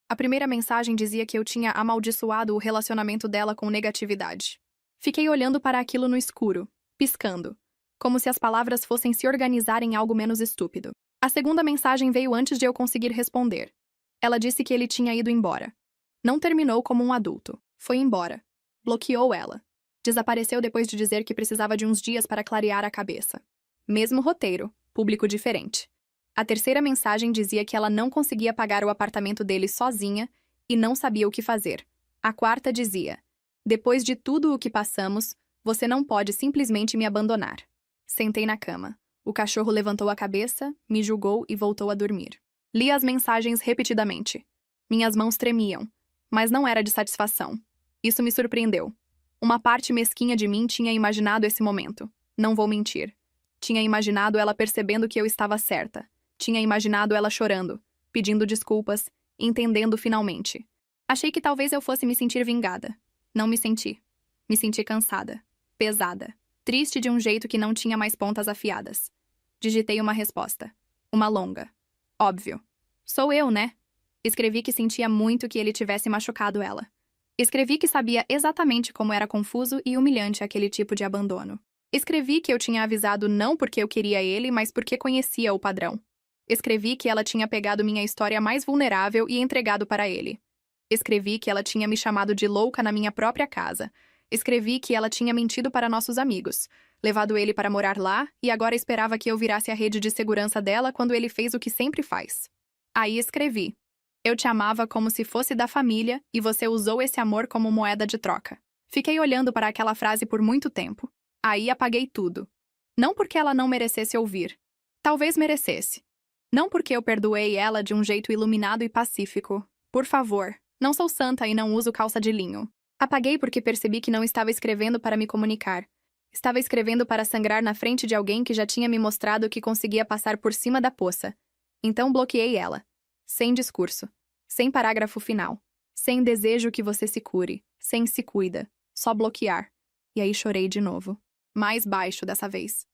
A primeira mensagem dizia que eu tinha amaldiçoado o relacionamento dela com negatividade. Fiquei olhando para aquilo no escuro, piscando, como se as palavras fossem se organizar em algo menos estúpido. A segunda mensagem veio antes de eu conseguir responder. Ela disse que ele tinha ido embora. Não terminou como um adulto. Foi embora. Bloqueou ela. Desapareceu depois de dizer que precisava de uns dias para clarear a cabeça. Mesmo roteiro, público diferente. A terceira mensagem dizia que ela não conseguia pagar o apartamento dele sozinha e não sabia o que fazer. A quarta dizia: depois de tudo o que passamos, você não pode simplesmente me abandonar. Sentei na cama. O cachorro levantou a cabeça, me julgou e voltou a dormir. Li as mensagens repetidamente. Minhas mãos tremiam, mas não era de satisfação. Isso me surpreendeu. Uma parte mesquinha de mim tinha imaginado esse momento. Não vou mentir. Tinha imaginado ela percebendo que eu estava certa. Tinha imaginado ela chorando, pedindo desculpas, entendendo finalmente. Achei que talvez eu fosse me sentir vingada. Não me senti. Me senti cansada, pesada, triste de um jeito que não tinha mais pontas afiadas. Digitei uma resposta. Uma longa. Óbvio. Sou eu, né? Escrevi que sentia muito que ele tivesse machucado ela. Escrevi que sabia exatamente como era confuso e humilhante aquele tipo de abandono. Escrevi que eu tinha avisado não porque eu queria ele, mas porque conhecia o padrão. Escrevi que ela tinha pegado minha história mais vulnerável e entregado para ele. Escrevi que ela tinha me chamado de louca na minha própria casa. Escrevi que ela tinha mentido para nossos amigos, levado ele para morar lá e agora esperava que eu virasse a rede de segurança dela quando ele fez o que sempre faz. Aí escrevi: eu te amava como se fosse da família e você usou esse amor como moeda de troca. Fiquei olhando para aquela frase por muito tempo. Aí apaguei tudo. Não porque ela não merecesse ouvir. Talvez merecesse. Não porque eu perdoei ela de um jeito iluminado e pacífico. Por favor, não sou santa e não uso calça de linho. Apaguei porque percebi que não estava escrevendo para me comunicar. Estava escrevendo para sangrar na frente de alguém que já tinha me mostrado que conseguia passar por cima da poça. Então bloqueei ela. Sem discurso. Sem parágrafo final. Sem desejo que você se cure. Sem se cuida. Só bloquear. E aí chorei de novo. Mais baixo dessa vez.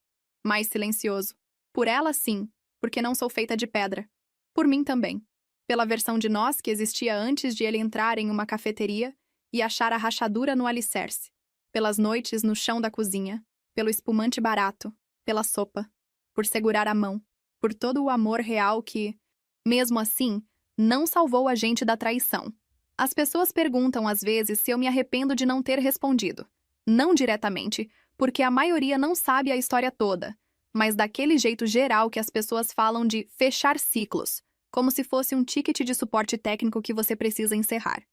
Mais silencioso. Por ela, sim, porque não sou feita de pedra. Por mim também. Pela versão de nós que existia antes de ele entrar em uma cafeteria e achar a rachadura no alicerce. Pelas noites no chão da cozinha. Pelo espumante barato. Pela sopa. Por segurar a mão. Por todo o amor real que, mesmo assim, não salvou a gente da traição. As pessoas perguntam às vezes se eu me arrependo de não ter respondido. Não diretamente, porque a maioria não sabe a história toda, mas daquele jeito geral que as pessoas falam de fechar ciclos, como se fosse um ticket de suporte técnico que você precisa encerrar.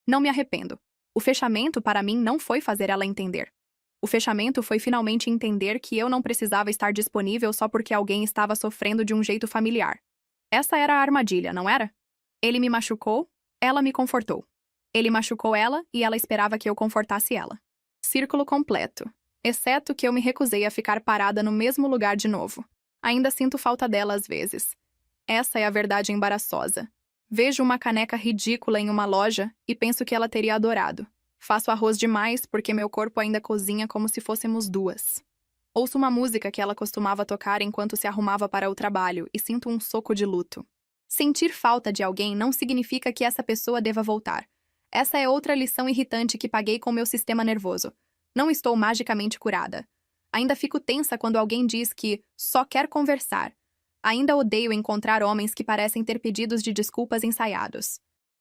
Não me arrependo. O fechamento, para mim, não foi fazer ela entender. O fechamento foi finalmente entender que eu não precisava estar disponível só porque alguém estava sofrendo de um jeito familiar. Essa era a armadilha, não era? Ele me machucou, ela me confortou. Ele machucou ela e ela esperava que eu confortasse ela. Círculo completo. Exceto que eu me recusei a ficar parada no mesmo lugar de novo. Ainda sinto falta dela às vezes. Essa é a verdade embaraçosa. Vejo uma caneca ridícula em uma loja e penso que ela teria adorado. Faço arroz demais porque meu corpo ainda cozinha como se fôssemos duas. Ouço uma música que ela costumava tocar enquanto se arrumava para o trabalho e sinto um soco de luto. Sentir falta de alguém não significa que essa pessoa deva voltar. Essa é outra lição irritante que paguei com meu sistema nervoso. Não estou magicamente curada. Ainda fico tensa quando alguém diz que só quer conversar. Ainda odeio encontrar homens que parecem ter pedidos de desculpas ensaiados.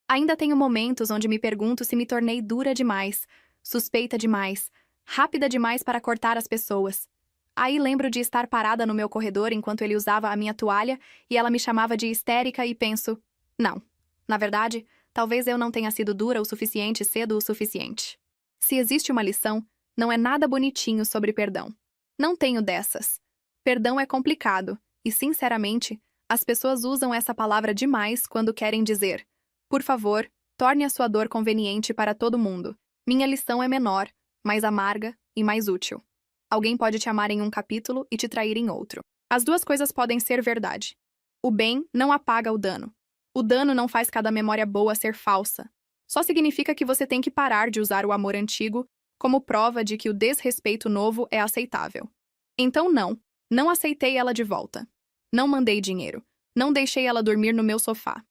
Ainda tenho momentos onde me pergunto se me tornei dura demais, suspeita demais, rápida demais para cortar as pessoas. Aí lembro de estar parada no meu corredor enquanto ele usava a minha toalha e ela me chamava de histérica e penso, não. Na verdade, talvez eu não tenha sido dura o suficiente cedo o suficiente. Se existe uma lição, não é nada bonitinho sobre perdão. Não tenho dessas. Perdão é complicado, e, sinceramente, as pessoas usam essa palavra demais quando querem dizer: por favor, torne a sua dor conveniente para todo mundo. Minha lição é menor, mais amarga e mais útil. Alguém pode te amar em um capítulo e te trair em outro. As duas coisas podem ser verdade. O bem não apaga o dano. O dano não faz cada memória boa ser falsa. Só significa que você tem que parar de usar o amor antigo como prova de que o desrespeito novo é aceitável. Então não aceitei ela de volta. Não mandei dinheiro. Não deixei ela dormir no meu sofá.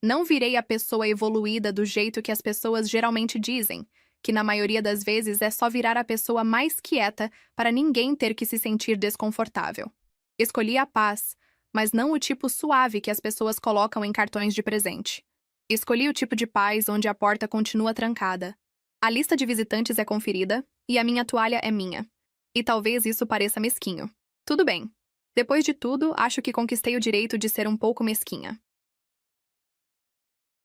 Não virei a pessoa evoluída do jeito que as pessoas geralmente dizem, que na maioria das vezes é só virar a pessoa mais quieta para ninguém ter que se sentir desconfortável. Escolhi a paz, mas não o tipo suave que as pessoas colocam em cartões de presente. Escolhi o tipo de paz onde a porta continua trancada. A lista de visitantes é conferida e a minha toalha é minha. E talvez isso pareça mesquinho. Tudo bem. Depois de tudo, acho que conquistei o direito de ser um pouco mesquinha.